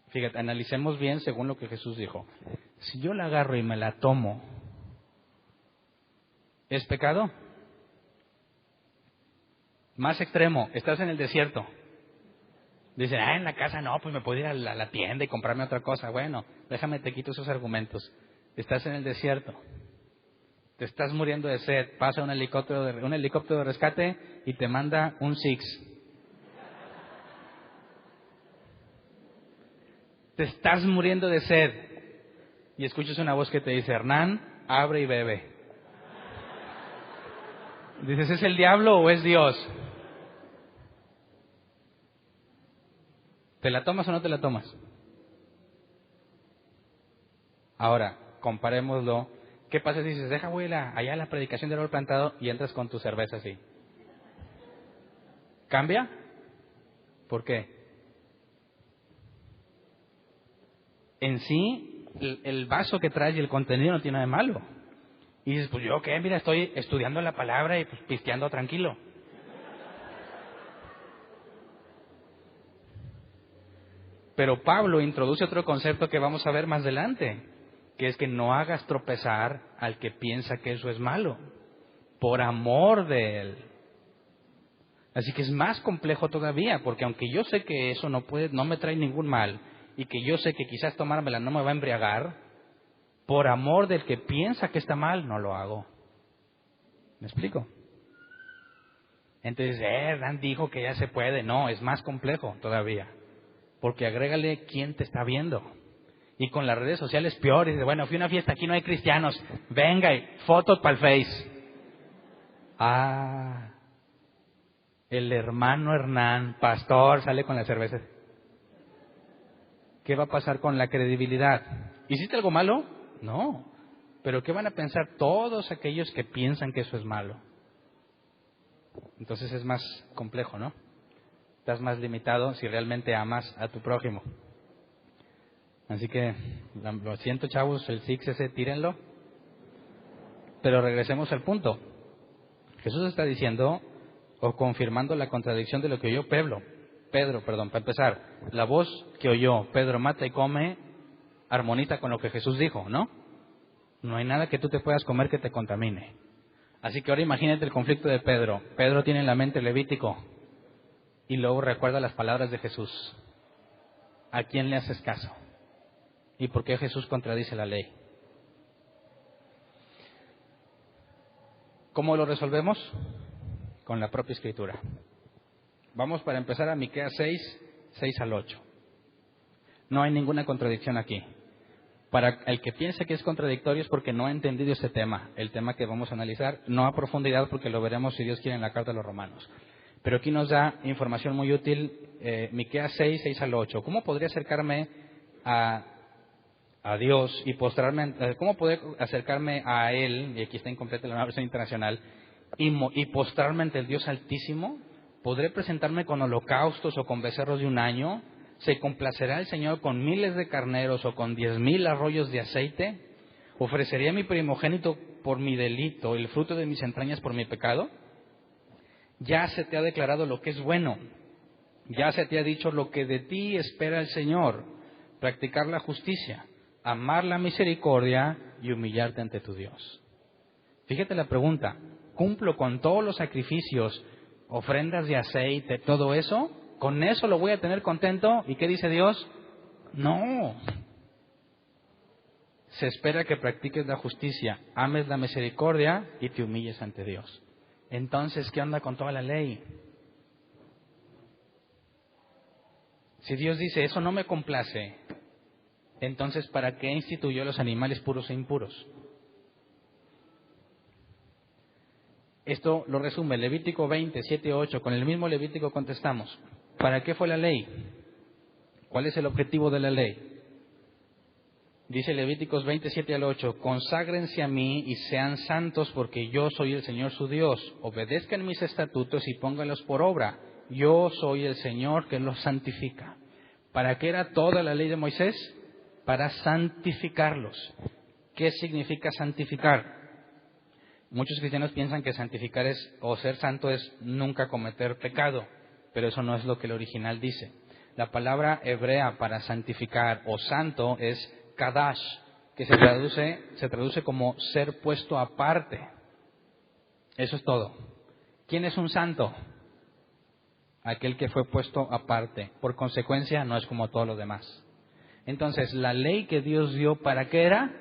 Fíjate, analicemos bien según lo que Jesús dijo. Si yo la agarro y me la tomo, ¿es pecado? Más extremo, estás en el desierto. Dicen, en la casa no, pues me puedo ir a la tienda y comprarme otra cosa. Bueno, déjame te quito esos argumentos. Estás en el desierto, te estás muriendo de sed, pasa un helicóptero de rescate y te manda un Six. Te estás muriendo de sed y escuchas una voz que te dice, Hernán, abre y bebe. Dices, ¿es el diablo o es Dios? ¿Te la tomas o no te la tomas? Ahora, comparémoslo. ¿Qué pasa si dices, deja voy allá a la predicación del árbol plantado y entras con tu cerveza así? ¿Cambia? ¿Por qué? En sí, el vaso que traes y el contenido no tiene nada de malo. Y dices, pues yo qué, mira, estoy estudiando la palabra y pues pisteando tranquilo. Pero Pablo introduce otro concepto que vamos a ver más adelante, que es que no hagas tropezar al que piensa que eso es malo, por amor de él. Así que es más complejo todavía, porque aunque yo sé que eso no me trae ningún mal, y que yo sé que quizás tomármela no me va a embriagar, por amor del que piensa que está mal, no lo hago. ¿Me explico? Entonces, Dan dijo que ya se puede. No, es más complejo todavía. Porque agrégale quién te está viendo. Y con las redes sociales peor. Y dice, bueno, fui a una fiesta, aquí no hay cristianos. Venga, y fotos para el Face. El hermano Hernán, pastor, sale con la cerveza. ¿Qué va a pasar con la credibilidad? ¿Hiciste algo malo? No. Pero ¿qué van a pensar todos aquellos que piensan que eso es malo? Entonces es más complejo, ¿no? Estás más limitado si realmente amas a tu prójimo. Así que, lo siento, chavos, el Six ese, tírenlo. Pero regresemos al punto. Jesús está diciendo, o confirmando la contradicción de lo que oyó Pedro, para empezar, la voz que oyó Pedro, mata y come, armoniza con lo que Jesús dijo, ¿no? No hay nada que tú te puedas comer que te contamine. Así que ahora imagínate el conflicto de Pedro. Pedro tiene en la mente Levítico y luego recuerda las palabras de Jesús. ¿A quién le haces caso? ¿Y por qué Jesús contradice la ley? ¿Cómo lo resolvemos? Con la propia Escritura. Vamos para empezar a Miqueas 6 al 8. No hay ninguna contradicción aquí. Para el que piense que es contradictorio es porque no ha entendido este tema, el tema que vamos a analizar, no a profundidad porque lo veremos si Dios quiere en la carta a los Romanos. Pero aquí nos da información muy útil, Miqueas 6 al 8. ¿Cómo podría acercarme a Dios y postrarme, cómo poder acercarme a Él, y aquí está incompleta la nueva versión internacional, y postrarme ante el Dios Altísimo? ¿Podré presentarme con holocaustos o con becerros de un año? ¿Se complacerá el Señor con miles de carneros o con 10,000 arroyos de aceite? ¿Ofrecería mi primogénito por mi delito, el fruto de mis entrañas por mi pecado? Ya se te ha declarado lo que es bueno, ya se te ha dicho lo que de ti espera el Señor, practicar la justicia, amar la misericordia y humillarte ante tu Dios. Fíjate la pregunta, ¿cumplo con todos los sacrificios, ofrendas de aceite, todo eso? ¿Con eso lo voy a tener contento? ¿Y qué dice Dios? No. Se espera que practiques la justicia, ames la misericordia y te humilles ante Dios. Entonces, ¿qué onda con toda la ley? Si Dios dice, eso no me complace, entonces, ¿para qué instituyó los animales puros e impuros? Esto lo resume Levítico 20, 7, 8. Con el mismo Levítico contestamos. ¿Para qué fue la ley? ¿Cuál es el objetivo de la ley? Dice Levíticos 27:8, conságrense a mí y sean santos porque yo soy el Señor su Dios. Obedezcan mis estatutos y pónganlos por obra. Yo soy el Señor que los santifica. ¿Para qué era toda la ley de Moisés? Para santificarlos. ¿Qué significa santificar? Muchos cristianos piensan que santificar o ser santo es nunca cometer pecado, pero eso no es lo que el original dice. La palabra hebrea para santificar o santo es Kadash, que se traduce como ser puesto aparte. Eso es todo. ¿Quién es un santo? Aquel que fue puesto aparte. Por consecuencia, no es como todos los demás. Entonces, la ley que Dios dio, ¿para qué era?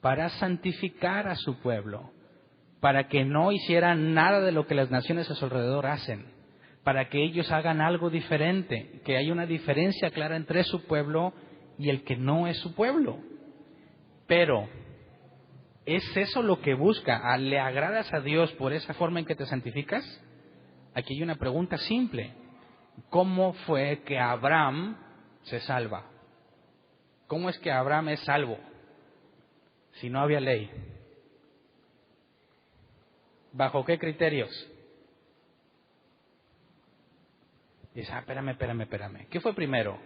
Para santificar a su pueblo. Para que no hicieran nada de lo que las naciones a su alrededor hacen. Para que ellos hagan algo diferente. Que haya una diferencia clara entre su pueblo y el que no es su pueblo. Pero, ¿es eso lo que busca? ¿Le agradas a Dios por esa forma en que te santificas? Aquí hay una pregunta simple. ¿Cómo fue que Abraham se salva? ¿Cómo es que Abraham es salvo si no había ley? ¿Bajo qué criterios? Dice, espérame. ¿Qué fue primero?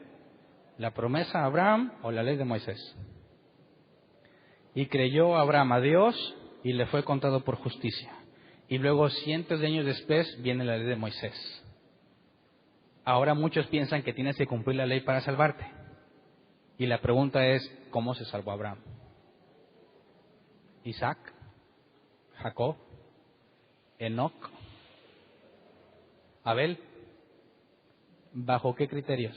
¿La promesa a Abraham o la ley de Moisés? Y creyó Abraham a Dios y le fue contado por justicia. Y luego, cientos de años después, viene la ley de Moisés. Ahora muchos piensan que tienes que cumplir la ley para salvarte. Y la pregunta es, ¿cómo se salvó Abraham? Isaac, Jacob, Enoc, Abel. ¿Bajo qué criterios?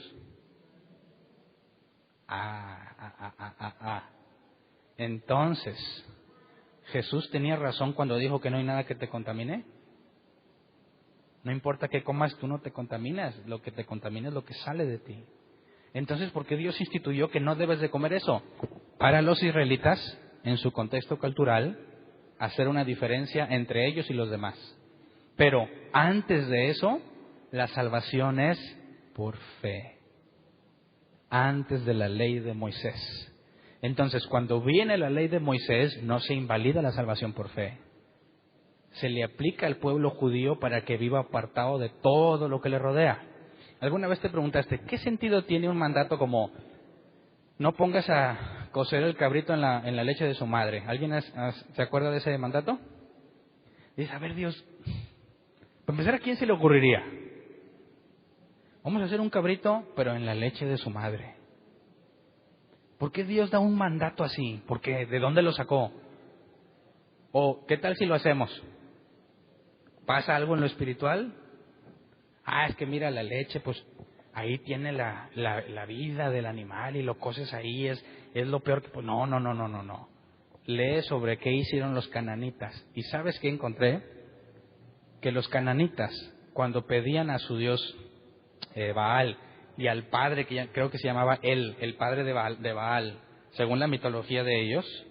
Entonces, ¿Jesús tenía razón cuando dijo que no hay nada que te contamine? No importa qué comas, tú no te contaminas. Lo que te contamina es lo que sale de ti. Entonces, ¿por qué Dios instituyó que no debes de comer eso? Para los israelitas, en su contexto cultural, hacer una diferencia entre ellos y los demás. Pero antes de eso, la salvación es por fe. Antes de la ley de Moisés. Entonces, cuando viene la ley de Moisés, no se invalida la salvación por fe. Se le aplica al pueblo judío para que viva apartado de todo lo que le rodea. ¿Alguna vez te preguntaste, qué sentido tiene un mandato como no pongas a cocer el cabrito en la leche de su madre? ¿Alguien se acuerda de ese mandato? Dice, a ver Dios, para empezar, ¿a quién se le ocurriría? Vamos a hacer un cabrito, pero en la leche de su madre. ¿Por qué Dios da un mandato así? Porque ¿de dónde lo sacó? ¿O qué tal si lo hacemos? ¿Pasa algo en lo espiritual? Es que mira, la leche, pues ahí tiene la vida del animal y lo coces ahí, es lo peor que... Pues, no. Lee sobre qué hicieron los cananitas. ¿Y sabes qué encontré? Que los cananitas, cuando pedían a su dios Baal y al padre, que creo que se llamaba el padre de Baal, según la mitología de ellos,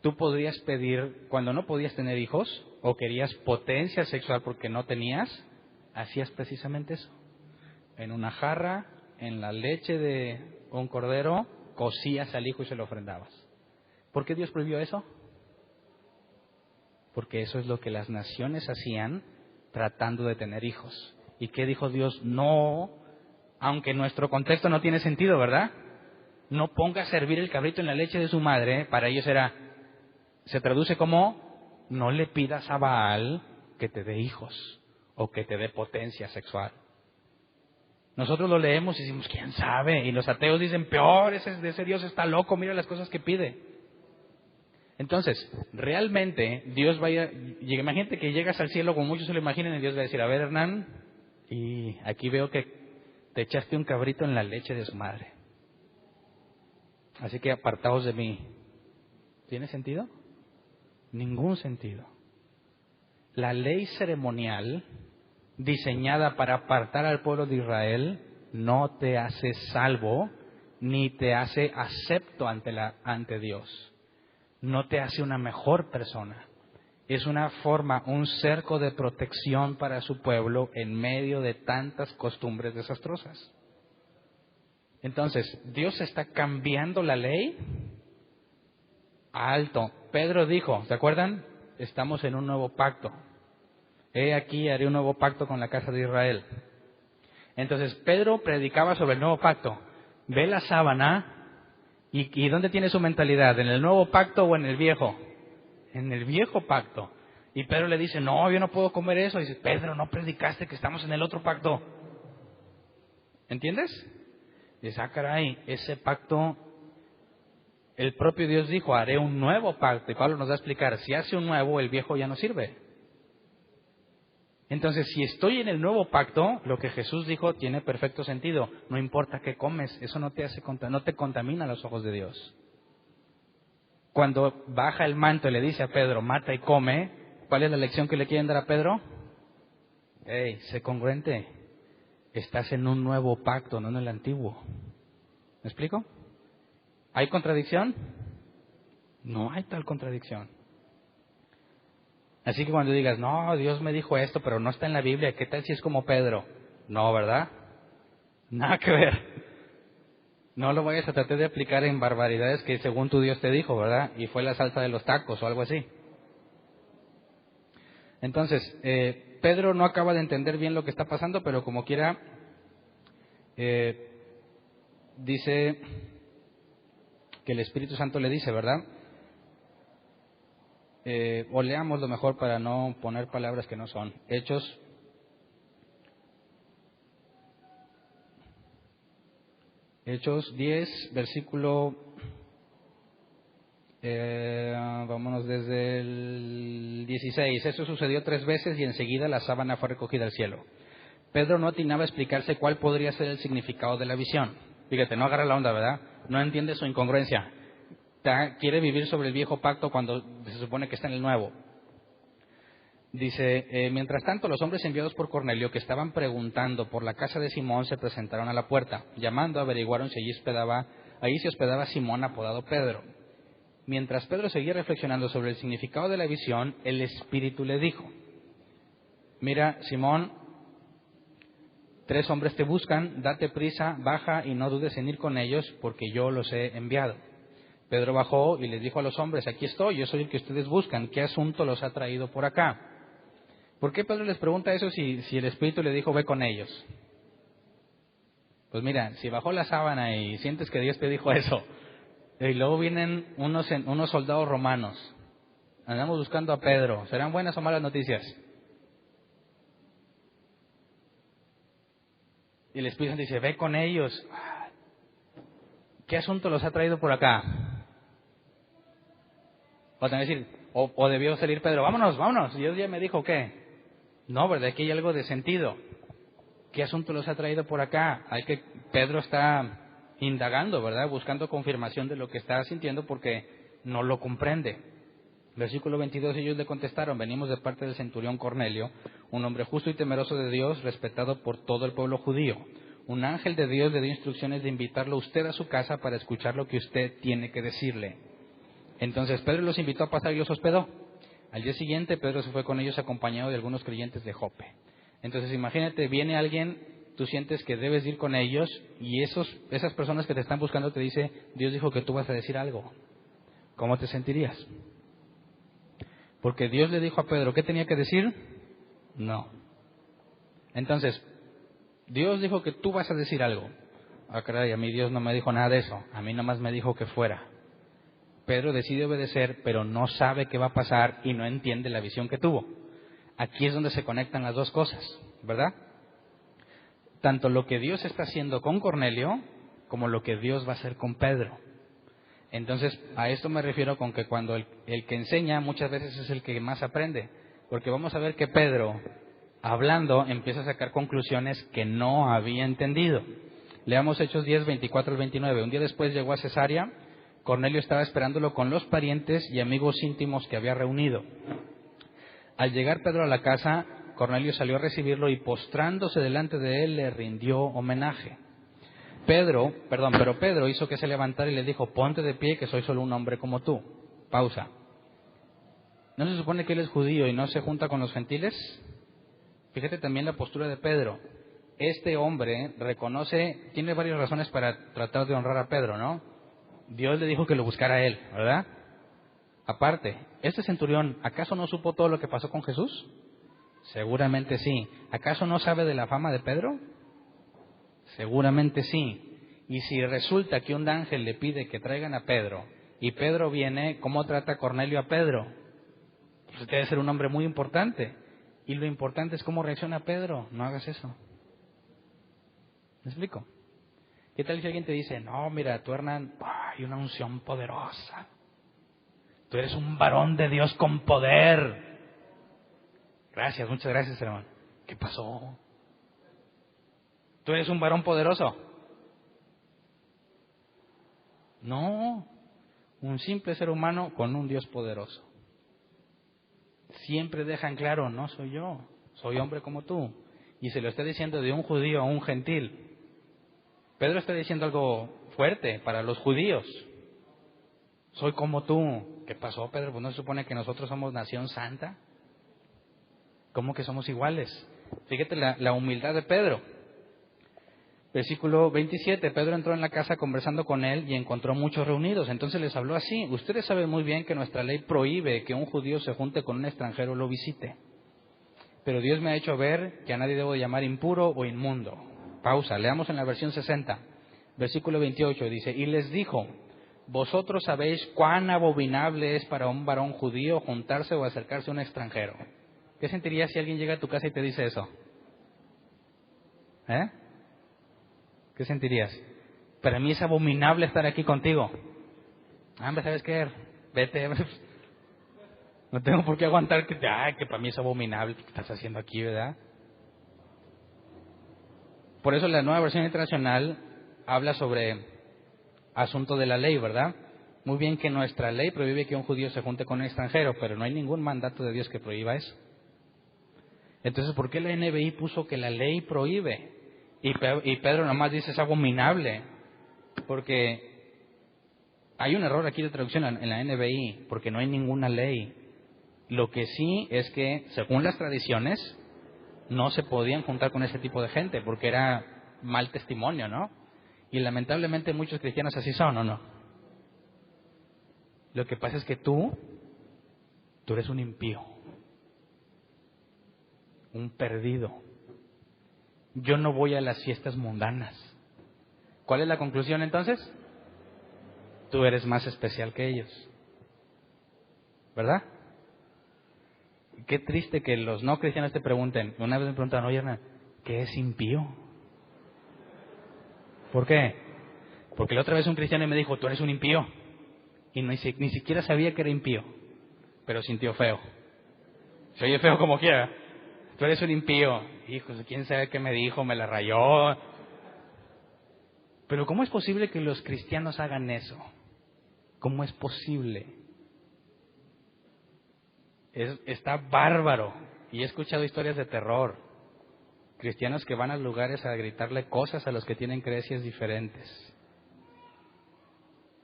tú podrías pedir, cuando no podías tener hijos o querías potencia sexual porque no tenías, hacías precisamente eso. En una jarra, en la leche de un cordero, cocías al hijo y se lo ofrendabas. ¿Por qué Dios prohibió eso? Porque eso es lo que las naciones hacían tratando de tener hijos. ¿Y qué dijo Dios? No, aunque nuestro contexto no tiene sentido, ¿verdad? No ponga a servir el cabrito en la leche de su madre. Para ellos se traduce como, no le pidas a Baal que te dé hijos o que te dé potencia sexual. Nosotros lo leemos y decimos, ¿quién sabe? Y los ateos dicen, peor, ese Dios está loco, mira las cosas que pide. Entonces, realmente, Dios imagínate que llegas al cielo como muchos se lo imaginan y Dios va a decir, a ver, Hernán, y aquí veo que te echaste un cabrito en la leche de su madre. Así que apartaos de mí. ¿Tiene sentido? Ningún sentido. La ley ceremonial diseñada para apartar al pueblo de Israel no te hace salvo ni te hace acepto ante Dios. No te hace una mejor persona. Es una forma, un cerco de protección para su pueblo en medio de tantas costumbres desastrosas. Entonces, ¿Dios está cambiando la ley? Alto. Pedro dijo, ¿se acuerdan? Estamos en un nuevo pacto. He aquí, haré un nuevo pacto con la casa de Israel. Entonces, Pedro predicaba sobre el nuevo pacto. Ve la sábana y ¿dónde tiene su mentalidad? ¿En el nuevo pacto o en el viejo? En el viejo pacto. Y Pedro le dice, no, yo no puedo comer eso. Y dice, Pedro, ¿no predicaste que estamos en el otro pacto? ¿Entiendes? Dice, caray, ese pacto, el propio Dios dijo, haré un nuevo pacto. Y Pablo nos va a explicar, si hace un nuevo, el viejo ya no sirve. Entonces, si estoy en el nuevo pacto, lo que Jesús dijo tiene perfecto sentido. No importa qué comes, eso no te contamina a los ojos de Dios. Cuando baja el manto y le dice a Pedro, mata y come, ¿cuál es la lección que le quieren dar a Pedro? Sé congruente. Estás en un nuevo pacto, no en el antiguo. ¿Me explico? ¿Hay contradicción? No hay tal contradicción. Así que cuando digas, no, Dios me dijo esto, pero no está en la Biblia, ¿qué tal si es como Pedro? No, ¿verdad? Nada que ver. No lo vayas a tratar de aplicar en barbaridades que según tu Dios te dijo, ¿verdad? Y fue la salsa de los tacos o algo así. Entonces, Pedro no acaba de entender bien lo que está pasando, pero como quiera, dice que el Espíritu Santo le dice, ¿verdad? O leamos lo mejor para no poner palabras que no son. Hechos 10, versículo, vámonos desde el 16. Eso sucedió 3 veces y enseguida la sábana fue recogida al cielo. Pedro no atinaba a explicarse cuál podría ser el significado de la visión. Fíjate, no agarra la onda, ¿verdad? No entiende su incongruencia. Quiere vivir sobre el viejo pacto cuando se supone que está en el nuevo. Dice, mientras tanto los hombres enviados por Cornelio que estaban preguntando por la casa de Simón se presentaron a la puerta. Llamando averiguaron si allí se hospedaba Simón apodado Pedro. Mientras Pedro seguía reflexionando sobre el significado de la visión, el Espíritu le dijo, mira Simón, 3 hombres te buscan, date prisa, baja y no dudes en ir con ellos porque yo los he enviado. Pedro bajó y les dijo a los hombres, aquí estoy, yo soy el que ustedes buscan, ¿qué asunto los ha traído por acá? ¿Por qué Pedro les pregunta eso si el Espíritu le dijo, ve con ellos? Pues mira, si bajó la sábana y sientes que Dios te dijo eso, y luego vienen unos soldados romanos, andamos buscando a Pedro, ¿serán buenas o malas noticias? Y el Espíritu dice, ve con ellos, ¿qué asunto los ha traído por acá? O también decir, o debió salir Pedro, vámonos, Dios ya me dijo qué. No, ¿verdad? Aquí hay algo de sentido. ¿Qué asunto los ha traído por acá? Pedro está indagando, ¿verdad? Buscando confirmación de lo que está sintiendo porque no lo comprende. Versículo 22, ellos le contestaron, venimos de parte del centurión Cornelio, un hombre justo y temeroso de Dios, respetado por todo el pueblo judío. Un ángel de Dios le dio instrucciones de invitarlo a usted a su casa para escuchar lo que usted tiene que decirle. Entonces Pedro los invitó a pasar y los hospedó. Al día siguiente Pedro se fue con ellos acompañado de algunos creyentes de Jope. Entonces imagínate, viene alguien, tú sientes que debes ir con ellos y esas personas que te están buscando te dice, Dios dijo que tú vas a decir algo. ¿Cómo te sentirías? Porque Dios le dijo a Pedro, ¿qué tenía que decir? No. Entonces, Dios dijo que tú vas a decir algo. Caray, a mí Dios no me dijo nada de eso. A mí nomás me dijo que fuera. Pedro decide obedecer, pero no sabe qué va a pasar y no entiende la visión que tuvo. Aquí es donde se conectan las dos cosas, ¿verdad? Tanto lo que Dios está haciendo con Cornelio, como lo que Dios va a hacer con Pedro. Entonces, a esto me refiero con que cuando el que enseña muchas veces es el que más aprende. Porque vamos a ver que Pedro, hablando, empieza a sacar conclusiones que no había entendido. Leamos Hechos 10, 24 al 29. Un día después llegó a Cesarea. Cornelio estaba esperándolo con los parientes y amigos íntimos que había reunido. Al llegar Pedro a la casa, Cornelio salió a recibirlo y postrándose delante de él le rindió homenaje. Pero Pedro hizo que se levantara y le dijo, ponte de pie que soy solo un hombre como tú. Pausa. ¿No se supone que él es judío y no se junta con los gentiles? Fíjate también la postura de Pedro. este hombre reconoce, tiene varias razones para tratar de honrar a Pedro, ¿no? Dios le dijo que lo buscara a él, ¿verdad? Aparte, este centurión, ¿acaso no supo todo lo que pasó con Jesús? Seguramente sí. ¿Acaso no sabe de la fama de Pedro? Seguramente sí. Y si resulta que un ángel le pide que traigan a Pedro, y Pedro viene, ¿cómo trata Cornelio a Pedro? Pues debe ser un hombre muy importante. Y lo importante es cómo reacciona Pedro. No hagas eso. ¿Me explico? ¿Qué tal si alguien te dice, no, mira, tú, Hernán, hay una unción poderosa. Tú eres un varón de Dios con poder. Gracias, muchas gracias, hermano. ¿Qué pasó? ¿Tú eres un varón poderoso? No, un simple ser humano con un Dios poderoso. Siempre dejan claro, no soy yo, soy hombre como tú. Y se lo está diciendo de un judío a un gentil. Pedro está diciendo algo fuerte para los judíos. Soy como tú. ¿Qué pasó, Pedro? Pues no se supone que nosotros somos nación santa. ¿Cómo que somos iguales? Fíjate la humildad de Pedro. Versículo 27, Pedro entró en la casa conversando con él y encontró muchos reunidos. Entonces les habló así: ustedes saben muy bien que nuestra ley prohíbe que un judío se junte con un extranjero o lo visite. Pero Dios me ha hecho ver que a nadie debo llamar impuro o inmundo. Pausa, leamos en la versión 60. Versículo 28 dice: y les dijo, vosotros sabéis cuán abominable es para un varón judío juntarse o acercarse a un extranjero. ¿Qué sentirías si alguien llega a tu casa y te dice eso? ¿Qué sentirías? Para mí es abominable estar aquí contigo. Hombre, ¿sabes qué? Vete. No tengo por qué aguantar que para mí es abominable lo que estás haciendo aquí, ¿verdad? Por eso la Nueva Versión Internacional habla sobre asunto de la ley, ¿verdad? Muy bien que nuestra ley prohíbe que un judío se junte con un extranjero, pero no hay ningún mandato de Dios que prohíba eso. Entonces, ¿por qué la NBI puso que la ley prohíbe? Y Pedro nomás dice es abominable, porque hay un error aquí de traducción en la NBI, porque no hay ninguna ley. Lo que sí es que, según las tradiciones, no se podían juntar con ese tipo de gente, porque era mal testimonio, ¿no? Y lamentablemente muchos cristianos así son, ¿o no? Lo que pasa es que tú eres un impío, un perdido. Yo no voy a las fiestas mundanas. ¿Cuál es la conclusión entonces? Tú eres más especial que ellos, ¿verdad? Qué triste que los no cristianos te pregunten. Una vez me preguntaron, oye, Hernán, ¿qué es impío? ¿Por qué? Porque la otra vez un cristiano me dijo, tú eres un impío. Y ni siquiera sabía que era impío, pero sintió feo. Se oye feo como quiera. Tú eres un impío. Hijo, quién sabe qué me dijo, me la rayó. Pero ¿cómo es posible que los cristianos hagan eso? ¿Cómo es posible? Está bárbaro. Y he escuchado historias de terror. Cristianos que van a lugares a gritarle cosas a los que tienen creencias diferentes.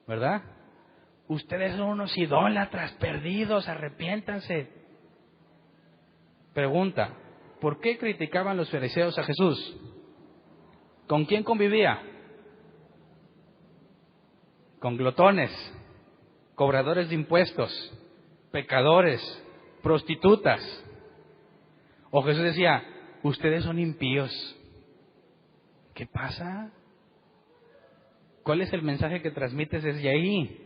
¿Verdad? Ustedes son unos idólatras perdidos, arrepiéntanse. Pregunta, ¿por qué criticaban los fariseos a Jesús? ¿Con quién convivía? Con glotones, cobradores de impuestos, pecadores, prostitutas. O Jesús decía, ustedes son impíos. ¿Qué pasa? ¿Cuál es el mensaje que transmites desde ahí?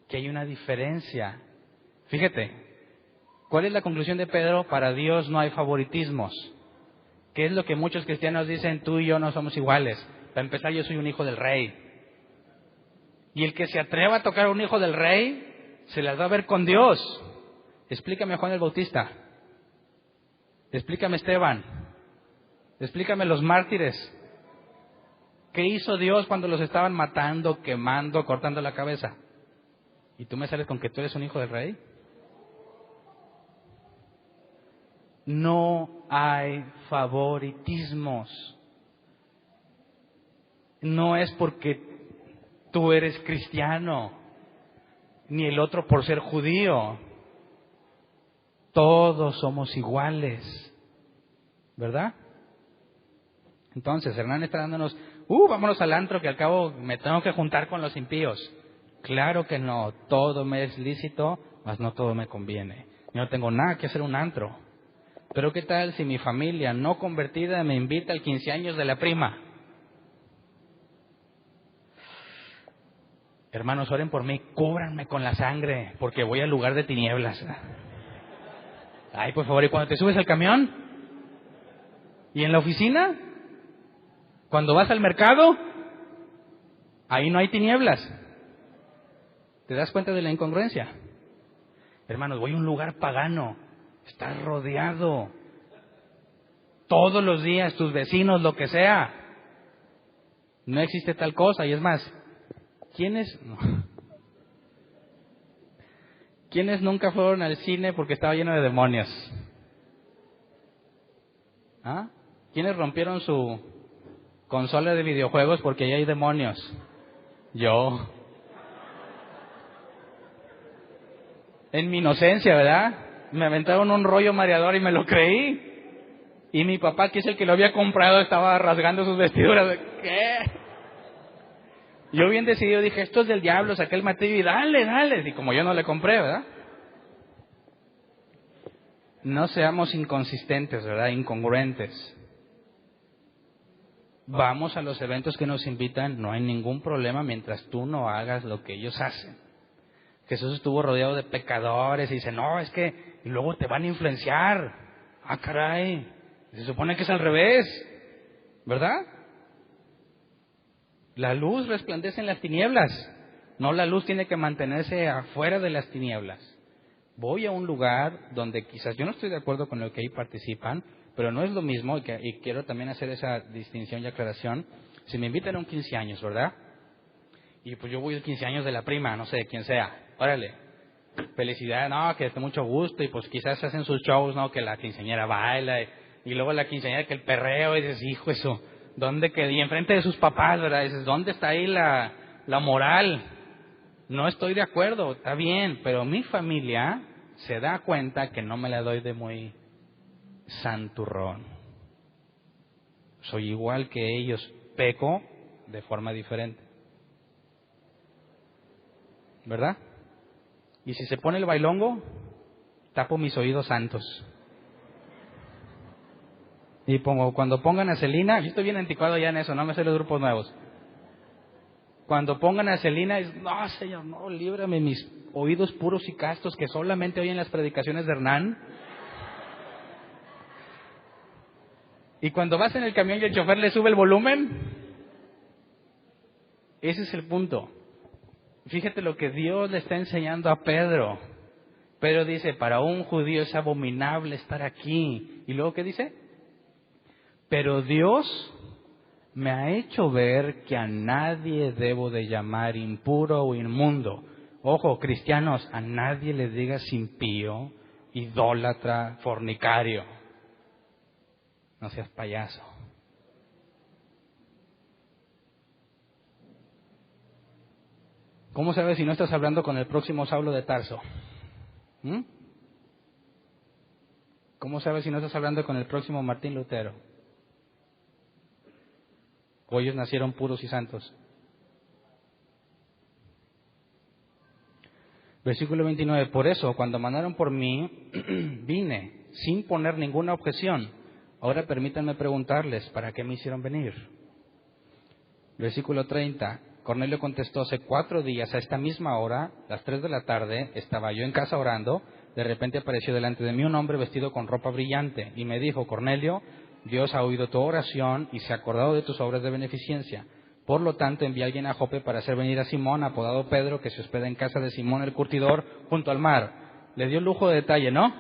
Que hay una diferencia. Fíjate, ¿cuál es la conclusión de Pedro? Para Dios no hay favoritismos. ¿Qué es lo que muchos cristianos dicen? Tú y yo no somos iguales. Para empezar, yo soy un hijo del rey. Y el que se atreva a tocar a un hijo del rey, se las va a ver con Dios. Explícame a Juan el Bautista. Explícame a Esteban. Explícame a los mártires. ¿Qué hizo Dios cuando los estaban matando, quemando, cortando la cabeza? ¿Y tú me sales con que tú eres un hijo del rey? No hay favoritismos. No es porque tú eres cristiano, ni el otro por ser judío. Todos somos iguales, ¿verdad? Entonces, Hernán está dándonos, vámonos al antro que al cabo me tengo que juntar con los impíos. Claro que no, todo me es lícito, mas no todo me conviene. Yo no tengo nada que hacer un antro. Pero ¿qué tal si mi familia no convertida me invita al 15 años de la prima? Hermanos, oren por mí, cúbranme con la sangre, porque voy al lugar de tinieblas. Ay, por favor, ¿y cuando te subes al camión? ¿Y en la oficina? ¿Cuando vas al mercado? Ahí no hay tinieblas. ¿Te das cuenta de la incongruencia? Hermanos, voy a un lugar pagano. Estás rodeado. Todos los días, tus vecinos, lo que sea. No existe tal cosa. Y es más, ¿quiénes nunca fueron al cine porque estaba lleno de demonios? ¿Ah? ¿Quiénes rompieron su consola de videojuegos porque ahí hay demonios? Yo. En mi inocencia, ¿verdad? Me aventaron un rollo mareador y me lo creí. Y mi papá, que es el que lo había comprado, estaba rasgando sus vestiduras. ¿Qué? Yo bien decidido dije, esto es del diablo, saqué el martillo y dale. Y como yo no le compré, ¿verdad? No seamos inconsistentes, ¿verdad? Incongruentes. Vamos a los eventos que nos invitan, no hay ningún problema mientras tú no hagas lo que ellos hacen. Jesús estuvo rodeado de pecadores y dice, no, es que luego te van a influenciar. Ah, caray, se supone que es al revés, ¿verdad? La luz resplandece en las tinieblas, no, la luz tiene que mantenerse afuera de las tinieblas. Voy a un lugar donde quizás yo no estoy de acuerdo con lo que ahí participan, pero no es lo mismo, y quiero también hacer esa distinción y aclaración. Si me invitan a un 15 años, ¿verdad? Y pues yo voy al 15 años de la prima, no sé, quién sea, órale, felicidad, no, que esté mucho gusto, y pues quizás hacen sus shows, no, que la quinceañera baila, y luego la quinceañera que el perreo, y dices, hijo, eso, ¿dónde quedé? Y enfrente de sus papás, ¿verdad? Y dices, ¿dónde está ahí la moral? No estoy de acuerdo, está bien, pero mi familia se da cuenta que no me la doy de muy santurrón. Soy igual que ellos, peco de forma diferente, ¿verdad? Y si se pone el bailongo, tapo mis oídos santos. Y cuando pongan a Celina, yo estoy bien anticuado ya en eso, no me sé los grupos nuevos. Cuando pongan a Celina, no, Señor, no, líbrame mis oídos puros y castos que solamente oyen las predicaciones de Hernán. Y cuando vas en el camión y el chofer le sube el volumen, ese es el punto. Fíjate lo que Dios le está enseñando a Pedro. Pedro dice, para un judío es abominable estar aquí. ¿Y luego qué dice? Pero Dios me ha hecho ver que a nadie debo de llamar impuro o inmundo. Ojo, cristianos, a nadie le digas impío, idólatra, fornicario. No seas payaso. ¿Cómo sabes si no estás hablando con el próximo Saulo de Tarso? ¿Cómo sabes si no estás hablando con el próximo Martín Lutero? ¿O ellos nacieron puros y santos? Versículo 29. Por eso, cuando mandaron por mí, vine sin poner ninguna objeción. Ahora permítanme preguntarles, ¿para qué me hicieron venir? Versículo 30. Cornelio contestó, hace 4 días, a esta misma hora, las 3 de la tarde, estaba yo en casa orando. De repente apareció delante de mí un hombre vestido con ropa brillante y me dijo, Cornelio, Dios ha oído tu oración y se ha acordado de tus obras de beneficencia. Por lo tanto, envié a alguien a Jope para hacer venir a Simón, apodado Pedro, que se hospeda en casa de Simón el curtidor, junto al mar. Le dio lujo de detalle, ¿no?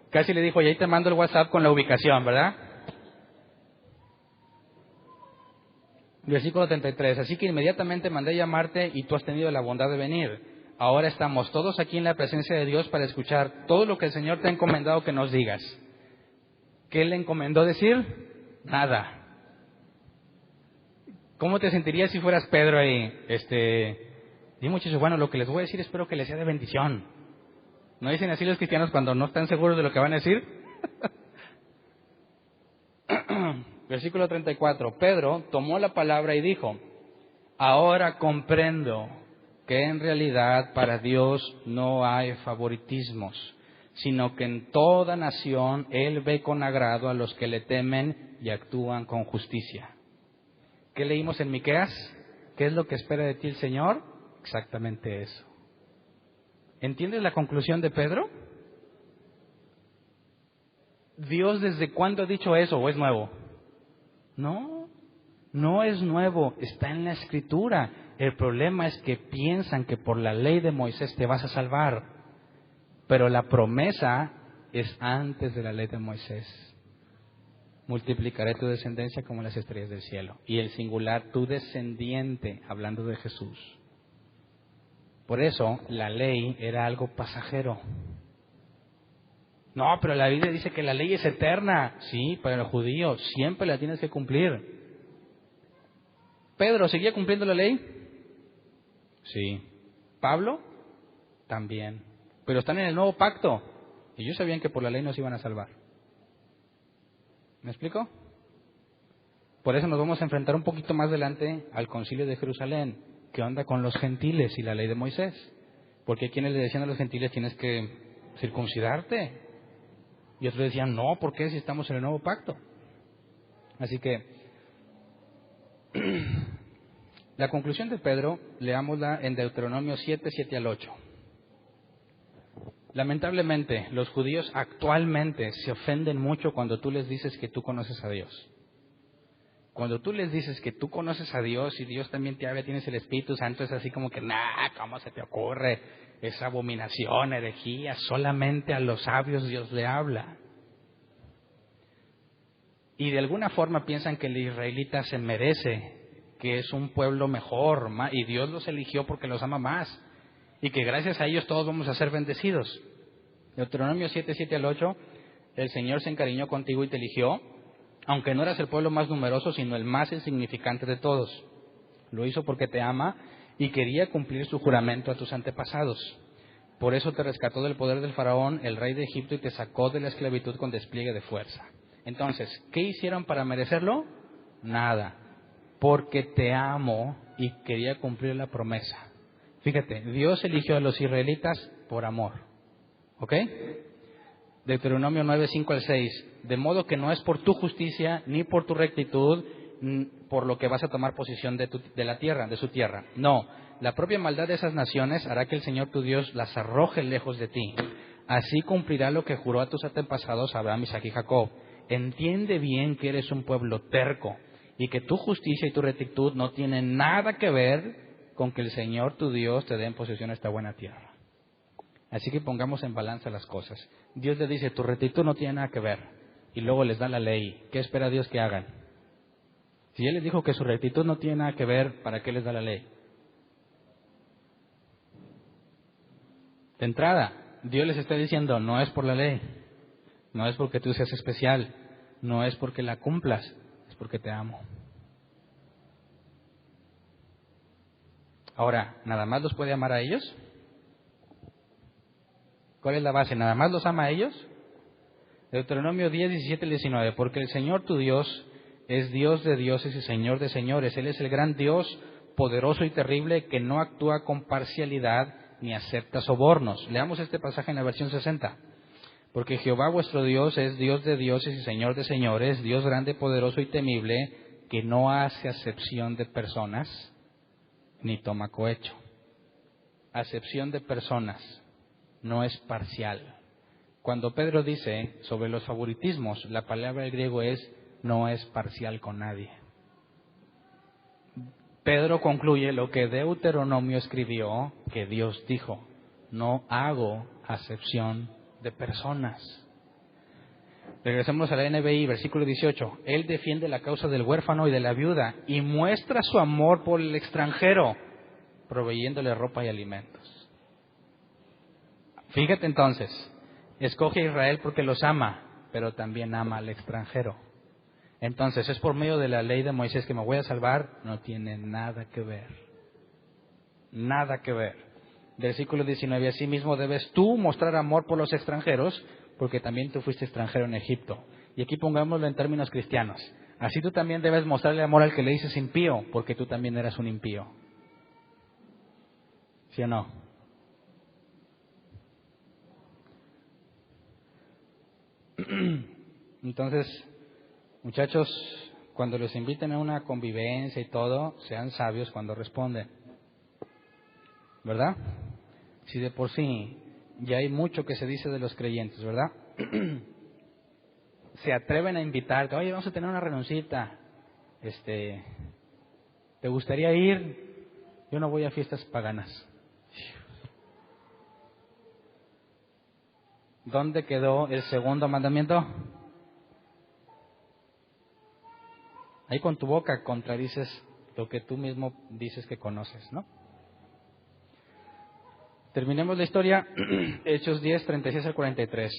Casi le dijo, y ahí te mando el WhatsApp con la ubicación, ¿verdad? Versículo 33. Así que inmediatamente mandé llamarte y tú has tenido la bondad de venir. Ahora estamos todos aquí en la presencia de Dios para escuchar todo lo que el Señor te ha encomendado que nos digas. ¿Qué le encomendó decir? Nada. ¿Cómo te sentirías si fueras Pedro ahí? Di muchachos, bueno, lo que les voy a decir espero que les sea de bendición. ¿No dicen así los cristianos cuando no están seguros de lo que van a decir? Versículo 34. Pedro tomó la palabra y dijo: ahora comprendo que en realidad para Dios no hay favoritismos, sino que en toda nación Él ve con agrado a los que le temen y actúan con justicia. ¿Qué leímos en Miqueas? ¿Qué es lo que espera de ti el Señor? Exactamente eso. ¿Entiendes la conclusión de Pedro? ¿Dios desde cuándo ha dicho eso o es nuevo? No, no es nuevo, está en la Escritura. El problema es que piensan que por la ley de Moisés te vas a salvar, pero la promesa es antes de la ley de Moisés. Multiplicaré tu descendencia como las estrellas del cielo. Y el singular, tu descendiente, hablando de Jesús. Por eso, la ley era algo pasajero. No, pero la Biblia dice que la ley es eterna. Sí, para el judío siempre la tienes que cumplir. ¿Pedro seguía cumpliendo la ley? Sí. ¿Pablo? También. Pero están en el nuevo pacto. Y ellos sabían que por la ley no se iban a salvar. ¿Me explico? Por eso nos vamos a enfrentar un poquito más adelante al concilio de Jerusalén. ¿Qué onda con los gentiles y la ley de Moisés? Porque quienes le decían a los gentiles tienes que circuncidarte. Y otros decían, no, ¿por qué si estamos en el nuevo pacto? Así que, la conclusión de Pedro, leámosla en Deuteronomio 7, 7 al 8. Lamentablemente, los judíos actualmente se ofenden mucho cuando tú les dices que tú conoces a Dios. Cuando tú les dices que tú conoces a Dios y Dios también te habla, tienes el Espíritu Santo, es así como que, ¿cómo se te ocurre? Es abominación, herejía, solamente a los sabios Dios le habla. Y de alguna forma piensan que el israelita se merece, que es un pueblo mejor, y Dios los eligió porque los ama más, y que gracias a ellos todos vamos a ser bendecidos. Deuteronomio 7, 7 al 8, el Señor se encariñó contigo y te eligió, aunque no eras el pueblo más numeroso, sino el más insignificante de todos. Lo hizo porque te ama y quería cumplir su juramento a tus antepasados. Por eso te rescató del poder del faraón, el rey de Egipto, y te sacó de la esclavitud con despliegue de fuerza. Entonces, ¿qué hicieron para merecerlo? Nada. Porque te amo y quería cumplir la promesa. Fíjate, Dios eligió a los israelitas por amor. ¿Ok? Deuteronomio 9, 5 al 6. De modo que no es por tu justicia ni por tu rectitud por lo que vas a tomar posesión de la tierra, de su tierra. No, la propia maldad de esas naciones hará que el Señor tu Dios las arroje lejos de ti. Así cumplirá lo que juró a tus antepasados Abraham, Isaac y Jacob. Entiende bien que eres un pueblo terco y que tu justicia y tu rectitud no tienen nada que ver con que el Señor tu Dios te dé en posesión esta buena tierra. Así que pongamos en balanza las cosas. Dios le dice, tu rectitud no tiene nada que ver. Y luego les da la ley. ¿Qué espera Dios que hagan? Si Él les dijo que su rectitud no tiene nada que ver, ¿para qué les da la ley? De entrada, Dios les está diciendo, no es por la ley. No es porque tú seas especial. No es porque la cumplas. Es porque te amo. Ahora, ¿nada más los puede amar a ellos? ¿Cuál es la base? ¿Nada más los ama a ellos? Deuteronomio 10, 17 y 19. Porque el Señor tu Dios es Dios de dioses y Señor de señores. Él es el gran Dios, poderoso y terrible, que no actúa con parcialidad ni acepta sobornos. Leamos este pasaje en la versión 60. Porque Jehová vuestro Dios es Dios de dioses y Señor de señores, Dios grande, poderoso y temible, que no hace acepción de personas, ni toma cohecho. Acepción de personas, no es parcial. Cuando Pedro dice sobre los favoritismos, la palabra en griego es no es parcial con nadie. Pedro concluye lo que Deuteronomio escribió, que Dios dijo, no hago acepción de personas. Regresemos a la NBI, versículo 18. Él defiende la causa del huérfano y de la viuda y muestra su amor por el extranjero, proveyéndole ropa y alimentos. Fíjate entonces, escoge a Israel porque los ama, pero también ama al extranjero. Entonces, ¿es por medio de la ley de Moisés que me voy a salvar? No tiene nada que ver. Nada que ver. Versículo 19. Asimismo debes tú mostrar amor por los extranjeros, porque también tú fuiste extranjero en Egipto. Y aquí pongámoslo en términos cristianos. Así tú también debes mostrarle amor al que le dices impío, porque tú también eras un impío. ¿Sí o no? Entonces, muchachos, cuando los inviten a una convivencia y todo, sean sabios cuando responden. ¿Verdad? Si de por sí ya hay mucho que se dice de los creyentes, ¿verdad? Se atreven a invitarte, oye, vamos a tener una reunioncita, ¿te gustaría ir? Yo no voy a fiestas paganas. ¿Dónde quedó el segundo mandamiento? Ahí con tu boca contradices lo que tú mismo dices que conoces, ¿no? Terminemos la historia, Hechos 10, 36 al 43.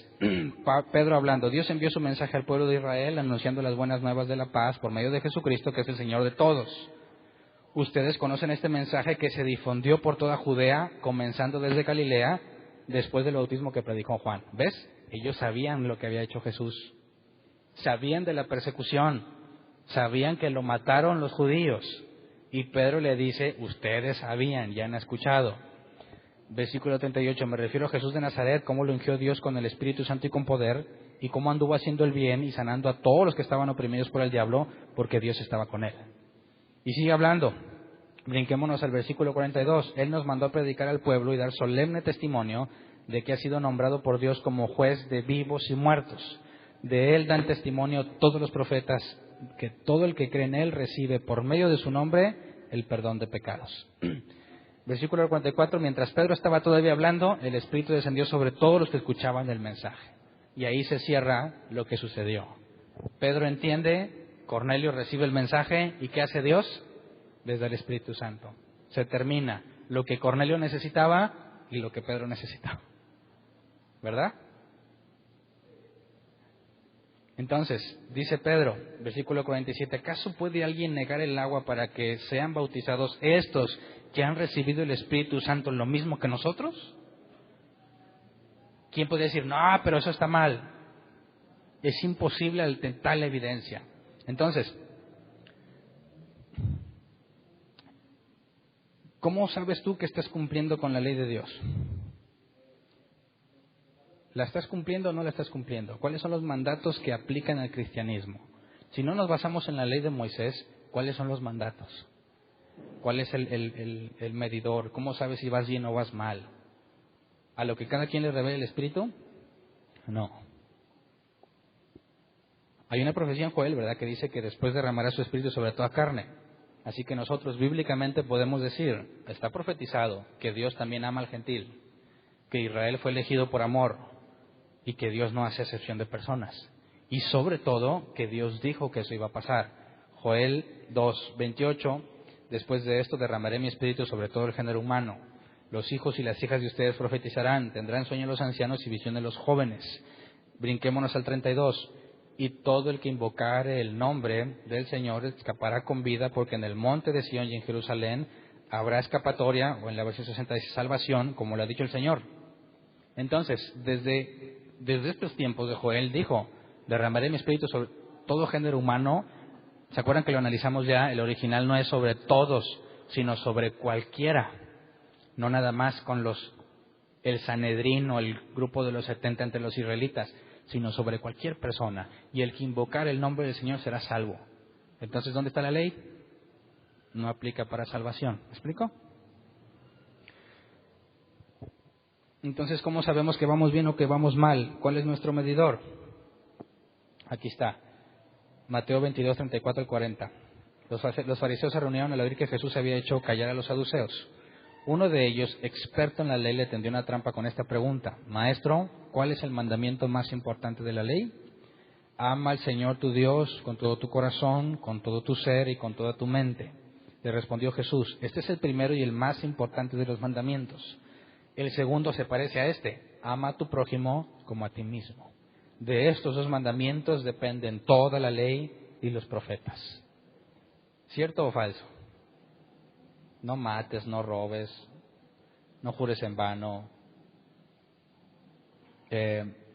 Pedro hablando, Dios envió su mensaje al pueblo de Israel anunciando las buenas nuevas de la paz por medio de Jesucristo, que es el Señor de todos. Ustedes conocen este mensaje que se difundió por toda Judea, comenzando desde Galilea, después del bautismo que predicó Juan. ¿Ves? Ellos sabían lo que había hecho Jesús. Sabían de la persecución. Sabían que lo mataron los judíos. Y Pedro le dice, ustedes sabían, ya han escuchado. Versículo 38, me refiero a Jesús de Nazaret, cómo lo ungió Dios con el Espíritu Santo y con poder, y cómo anduvo haciendo el bien y sanando a todos los que estaban oprimidos por el diablo, porque Dios estaba con él. Y sigue hablando, brinquémonos al versículo 42, Él nos mandó a predicar al pueblo y dar solemne testimonio de que ha sido nombrado por Dios como juez de vivos y muertos. De Él dan testimonio todos los profetas, que todo el que cree en Él recibe por medio de su nombre el perdón de pecados. Versículo 44, mientras Pedro estaba todavía hablando, el Espíritu descendió sobre todos los que escuchaban el mensaje. Y ahí se cierra lo que sucedió. Pedro entiende, Cornelio recibe el mensaje, ¿y qué hace Dios? Les da el Espíritu Santo. Se termina lo que Cornelio necesitaba y lo que Pedro necesitaba. ¿Verdad? Entonces, dice Pedro, versículo 47, ¿acaso puede alguien negar el agua para que sean bautizados estos que han recibido el Espíritu Santo lo mismo que nosotros? ¿Quién puede decir, no, pero eso está mal? Es imposible al tentar la evidencia. Entonces, ¿cómo sabes tú que estás cumpliendo con la ley de Dios? ¿La estás cumpliendo o no la estás cumpliendo? ¿Cuáles son los mandatos que aplican al cristianismo? Si no nos basamos en la ley de Moisés, ¿cuáles son los mandatos? ¿Cuál es el medidor? ¿Cómo sabes si vas bien o vas mal? ¿A lo que cada quien le revela el Espíritu? No. Hay una profecía en Joel, ¿verdad?, que dice que después derramará su Espíritu sobre toda carne. Así que nosotros bíblicamente podemos decir, está profetizado, que Dios también ama al gentil, que Israel fue elegido por amor y que Dios no hace excepción de personas. Y sobre todo, que Dios dijo que eso iba a pasar. Joel 2:28, después de esto derramaré mi espíritu sobre todo el género humano. Los hijos y las hijas de ustedes profetizarán, tendrán sueño los ancianos y visión de los jóvenes. Brinquémonos al 32. Y todo el que invocare el nombre del Señor escapará con vida, porque en el monte de Sión y en Jerusalén habrá escapatoria, o en la versión 60 dice salvación, como lo ha dicho el Señor. Entonces, desde estos tiempos de Joel dijo, derramaré mi espíritu sobre todo género humano. ¿Se acuerdan que lo analizamos ya? El original no es sobre todos, sino sobre cualquiera. No nada más con el Sanedrín o el grupo de los 70 entre los israelitas, sino sobre cualquier persona. Y el que invocar el nombre del Señor será salvo. Entonces, ¿dónde está la ley? No aplica para salvación. ¿Me explico? Entonces, ¿cómo sabemos que vamos bien o que vamos mal? ¿Cuál es nuestro medidor? Aquí está. Mateo 22, 34 al 40. Los fariseos se reunieron al oír que Jesús había hecho callar a los saduceos. Uno de ellos, experto en la ley, le tendió una trampa con esta pregunta. Maestro, ¿cuál es el mandamiento más importante de la ley? Ama al Señor tu Dios con todo tu corazón, con todo tu ser y con toda tu mente. Le respondió Jesús, este es el primero y el más importante de los mandamientos. El segundo se parece a este, ama a tu prójimo como a ti mismo. De estos dos mandamientos dependen toda la ley y los profetas. ¿Cierto o falso? No mates, no robes, no jures en vano.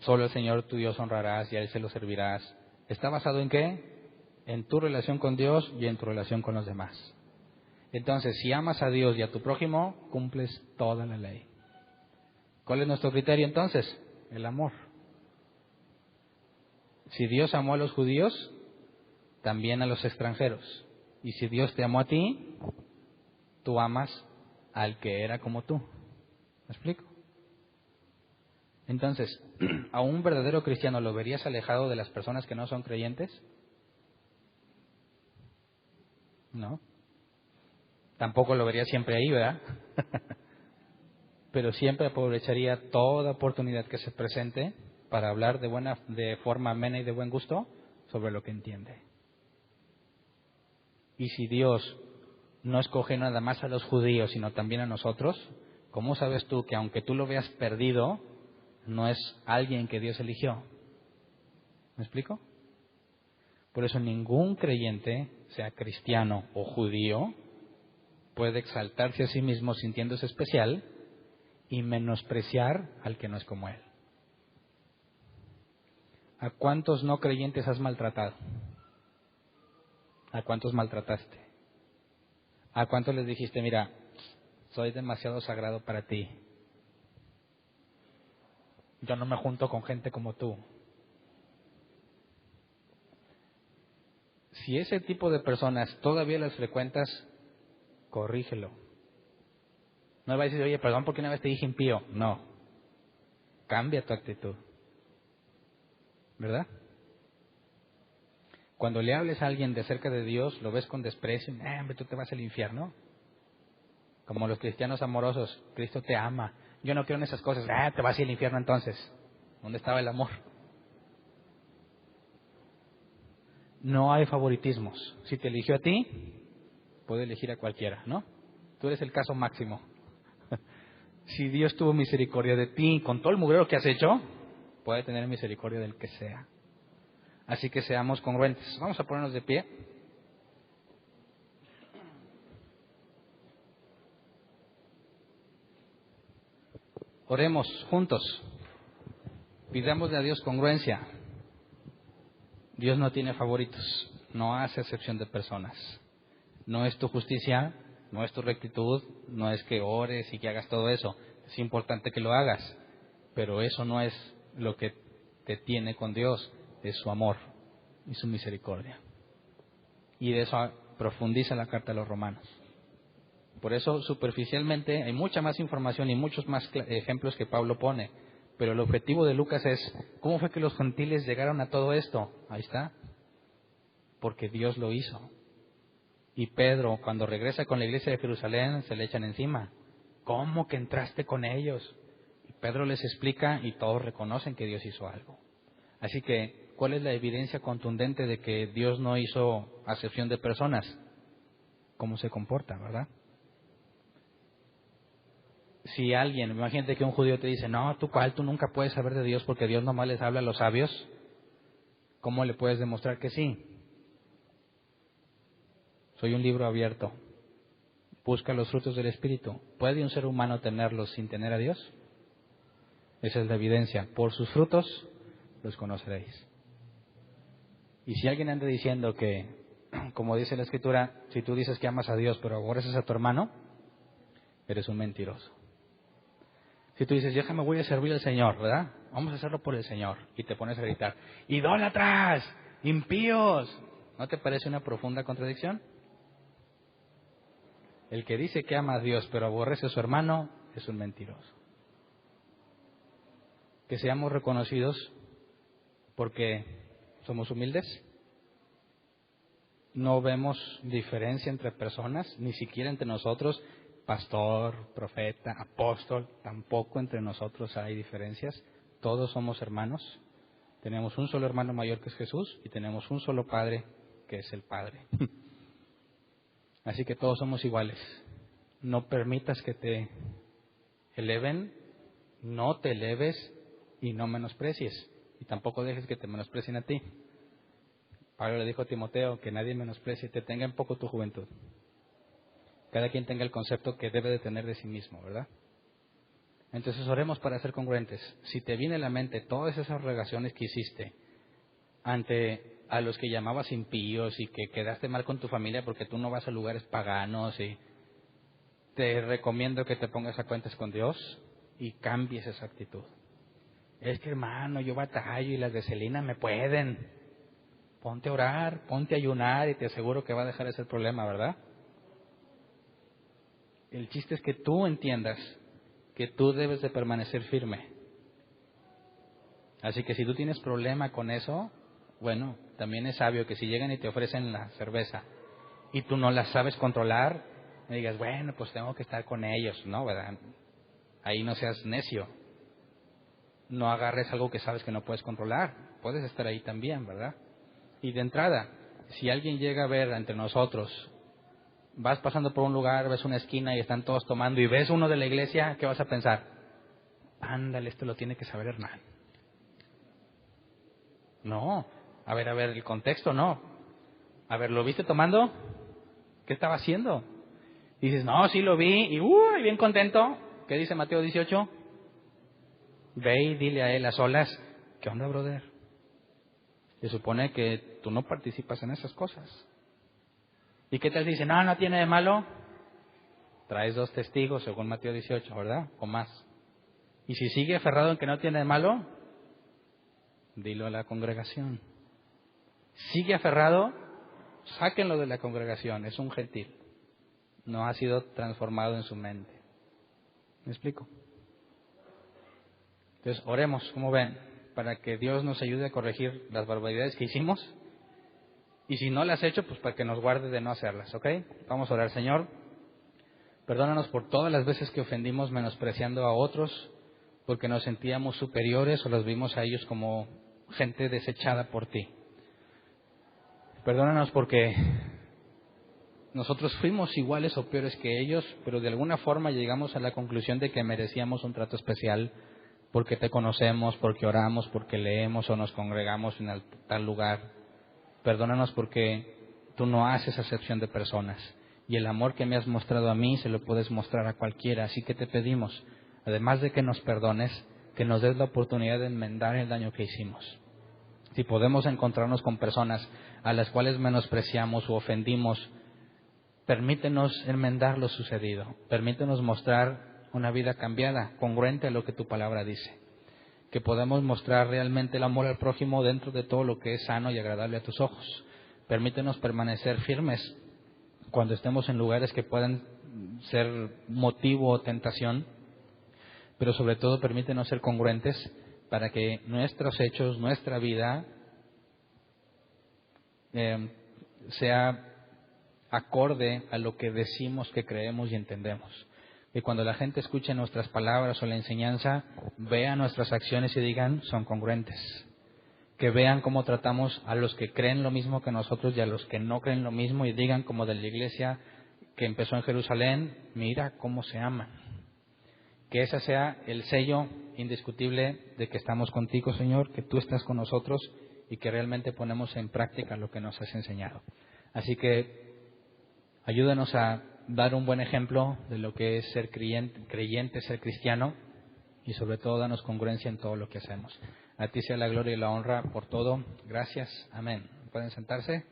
Solo el Señor tu Dios honrarás y a Él se lo servirás. ¿Está basado en qué? en tu relación con Dios y en tu relación con los demás. Entonces, si amas a Dios y a tu prójimo, cumples toda la ley. ¿Cuál es nuestro criterio entonces? El amor. Si Dios amó a los judíos, también a los extranjeros. Y si Dios te amó a ti, tú amas al que era como tú. ¿Me explico? Entonces, ¿a un verdadero cristiano lo verías alejado de las personas que no son creyentes? No. Tampoco lo vería siempre ahí, ¿verdad? Pero siempre aprovecharía toda oportunidad que se presente para hablar de forma amena y de buen gusto sobre lo que entiende. Y si Dios no escoge nada más a los judíos, sino también a nosotros, ¿cómo sabes tú que aunque tú lo veas perdido, no es alguien que Dios eligió? ¿Me explico? Por eso ningún creyente, sea cristiano o judío, puede exaltarse a sí mismo sintiéndose especial y menospreciar al que no es como él. ¿A cuántos no creyentes has maltratado? ¿A cuántos maltrataste? ¿A cuántos les dijiste, mira, soy demasiado sagrado para ti? Yo no me junto con gente como tú. Si ese tipo de personas todavía las frecuentas, corrígelo. No le va a decir, oye, perdón porque una vez te dije impío. No. Cambia tu actitud. ¿Verdad? Cuando le hables a alguien de cerca de Dios, lo ves con desprecio, hombre, tú te vas al infierno. Como los cristianos amorosos, Cristo te ama. Yo no creo en esas cosas, te vas al infierno entonces. ¿Dónde estaba el amor? No hay favoritismos. Si te eligió a ti, puede elegir a cualquiera, ¿no? Tú eres el caso máximo. Si Dios tuvo misericordia de ti con todo el mugrero que has hecho, puede tener misericordia del que sea. Así que seamos congruentes. Vamos a ponernos de pie. Oremos juntos. Pidámosle a Dios congruencia. Dios no tiene favoritos, no hace excepción de personas. No es tu justicia, no es tu rectitud, no es que ores y que hagas todo eso. Es importante que lo hagas, pero eso no es lo que te tiene con Dios, es su amor y su misericordia. Y de eso profundiza la carta a los Romanos. Por eso, superficialmente, hay mucha más información y muchos más ejemplos que Pablo pone. Pero el objetivo de Lucas es, ¿cómo fue que los gentiles llegaron a todo esto? Ahí está. Porque Dios lo hizo. Y Pedro, cuando regresa con la iglesia de Jerusalén, se le echan encima. ¿Cómo que entraste con ellos? Y Pedro les explica y todos reconocen que Dios hizo algo. Así que, ¿cuál es la evidencia contundente de que Dios no hizo acepción de personas? ¿Cómo se comporta, verdad? Si alguien, imagínate que un judío te dice, no, tú nunca puedes saber de Dios porque Dios nomás les habla a los sabios, ¿cómo le puedes demostrar que sí? Soy un libro abierto. Busca los frutos del Espíritu. ¿Puede un ser humano tenerlos sin tener a Dios? Esa es la evidencia. Por sus frutos los conoceréis. Y si alguien anda diciendo que, como dice la Escritura, si tú dices que amas a Dios pero aborreces a tu hermano, eres un mentiroso. Si tú dices, yo me voy a servir al Señor, ¿verdad? Vamos a hacerlo por el Señor. Y te pones a gritar, ¡idólatras! ¡Impíos! ¿No te parece una profunda contradicción? El que dice que ama a Dios pero aborrece a su hermano es un mentiroso. Que seamos reconocidos porque somos humildes. No vemos diferencia entre personas, ni siquiera entre nosotros. Pastor, profeta, apóstol, tampoco entre nosotros hay diferencias. Todos somos hermanos. Tenemos un solo hermano mayor que es Jesús y tenemos un solo Padre que es el Padre. Así que todos somos iguales. No permitas que te eleven, no te eleves y no menosprecies. Y tampoco dejes que te menosprecien a ti. Pablo le dijo a Timoteo que nadie menosprecie, te tenga en poco tu juventud. Cada quien tenga el concepto que debe de tener de sí mismo, ¿verdad? Entonces oremos para ser congruentes. Si te viene a la mente todas esas relaciones que hiciste ante a los que llamabas impíos y que quedaste mal con tu familia porque tú no vas a lugares paganos, y te recomiendo que te pongas a cuentas con Dios y cambies esa actitud. Es que, hermano, yo batallo y las de Celina me pueden. Ponte a orar, ponte a ayunar y te aseguro que va a dejar ese problema, ¿verdad? El chiste es que tú entiendas que tú debes de permanecer firme. Así que si tú tienes problema con eso, bueno, también es sabio que si llegan y te ofrecen la cerveza y tú no la sabes controlar, me digas, bueno, pues tengo que estar con ellos, ¿no? ¿Verdad? Ahí no seas necio. No agarres algo que sabes que no puedes controlar. Puedes estar ahí también, ¿verdad? Y de entrada, si alguien llega a ver entre nosotros, vas pasando por un lugar, ves una esquina y están todos tomando y ves uno de la iglesia, ¿qué vas a pensar? Ándale, esto lo tiene que saber Hernán. No, a ver, el contexto no. A ver, ¿lo viste tomando? ¿Qué estaba haciendo? Y dices, no, sí lo vi, y bien contento. ¿Qué dice Mateo 18? Ve y dile a él a solas, ¿qué onda, brother? Se supone que tú no participas en esas cosas. ¿Y qué tal si dice, no tiene de malo? Traes 2 testigos, según Mateo 18, ¿verdad? O más. Y si sigue aferrado en que no tiene de malo, dilo a la congregación. Sigue aferrado, sáquenlo de la congregación, es un gentil. No ha sido transformado en su mente. ¿Me explico? Entonces, oremos, como ven, para que Dios nos ayude a corregir las barbaridades que hicimos. Y si no las has hecho, pues para que nos guarde de no hacerlas, ¿ok? Vamos a orar. Señor, perdónanos por todas las veces que ofendimos menospreciando a otros, porque nos sentíamos superiores o los vimos a ellos como gente desechada por ti. Perdónanos porque nosotros fuimos iguales o peores que ellos, pero de alguna forma llegamos a la conclusión de que merecíamos un trato especial porque te conocemos, porque oramos, porque leemos o nos congregamos en tal lugar. Perdónanos porque tú no haces acepción de personas y el amor que me has mostrado a mí se lo puedes mostrar a cualquiera. Así que te pedimos, además de que nos perdones, que nos des la oportunidad de enmendar el daño que hicimos. Si podemos encontrarnos con personas a las cuales menospreciamos o ofendimos, permítenos enmendar lo sucedido. Permítenos mostrar una vida cambiada, congruente a lo que tu palabra dice. Que podamos mostrar realmente el amor al prójimo dentro de todo lo que es sano y agradable a tus ojos. Permítenos permanecer firmes cuando estemos en lugares que puedan ser motivo o tentación, pero sobre todo permítenos ser congruentes para que nuestros hechos, nuestra vida sea acorde a lo que decimos que creemos y entendemos. Que cuando la gente escuche nuestras palabras o la enseñanza, vea nuestras acciones y digan, son congruentes. Que vean cómo tratamos a los que creen lo mismo que nosotros y a los que no creen lo mismo y digan, como de la iglesia que empezó en Jerusalén, mira cómo se aman. Que ese sea el sello indiscutible de que estamos contigo, Señor, que tú estás con nosotros y que realmente ponemos en práctica lo que nos has enseñado. Así que ayúdanos a dar un buen ejemplo de lo que es ser creyente, ser cristiano, y sobre todo danos congruencia en todo lo que hacemos. A ti sea la gloria y la honra por todo. Gracias. Amén. ¿Pueden sentarse?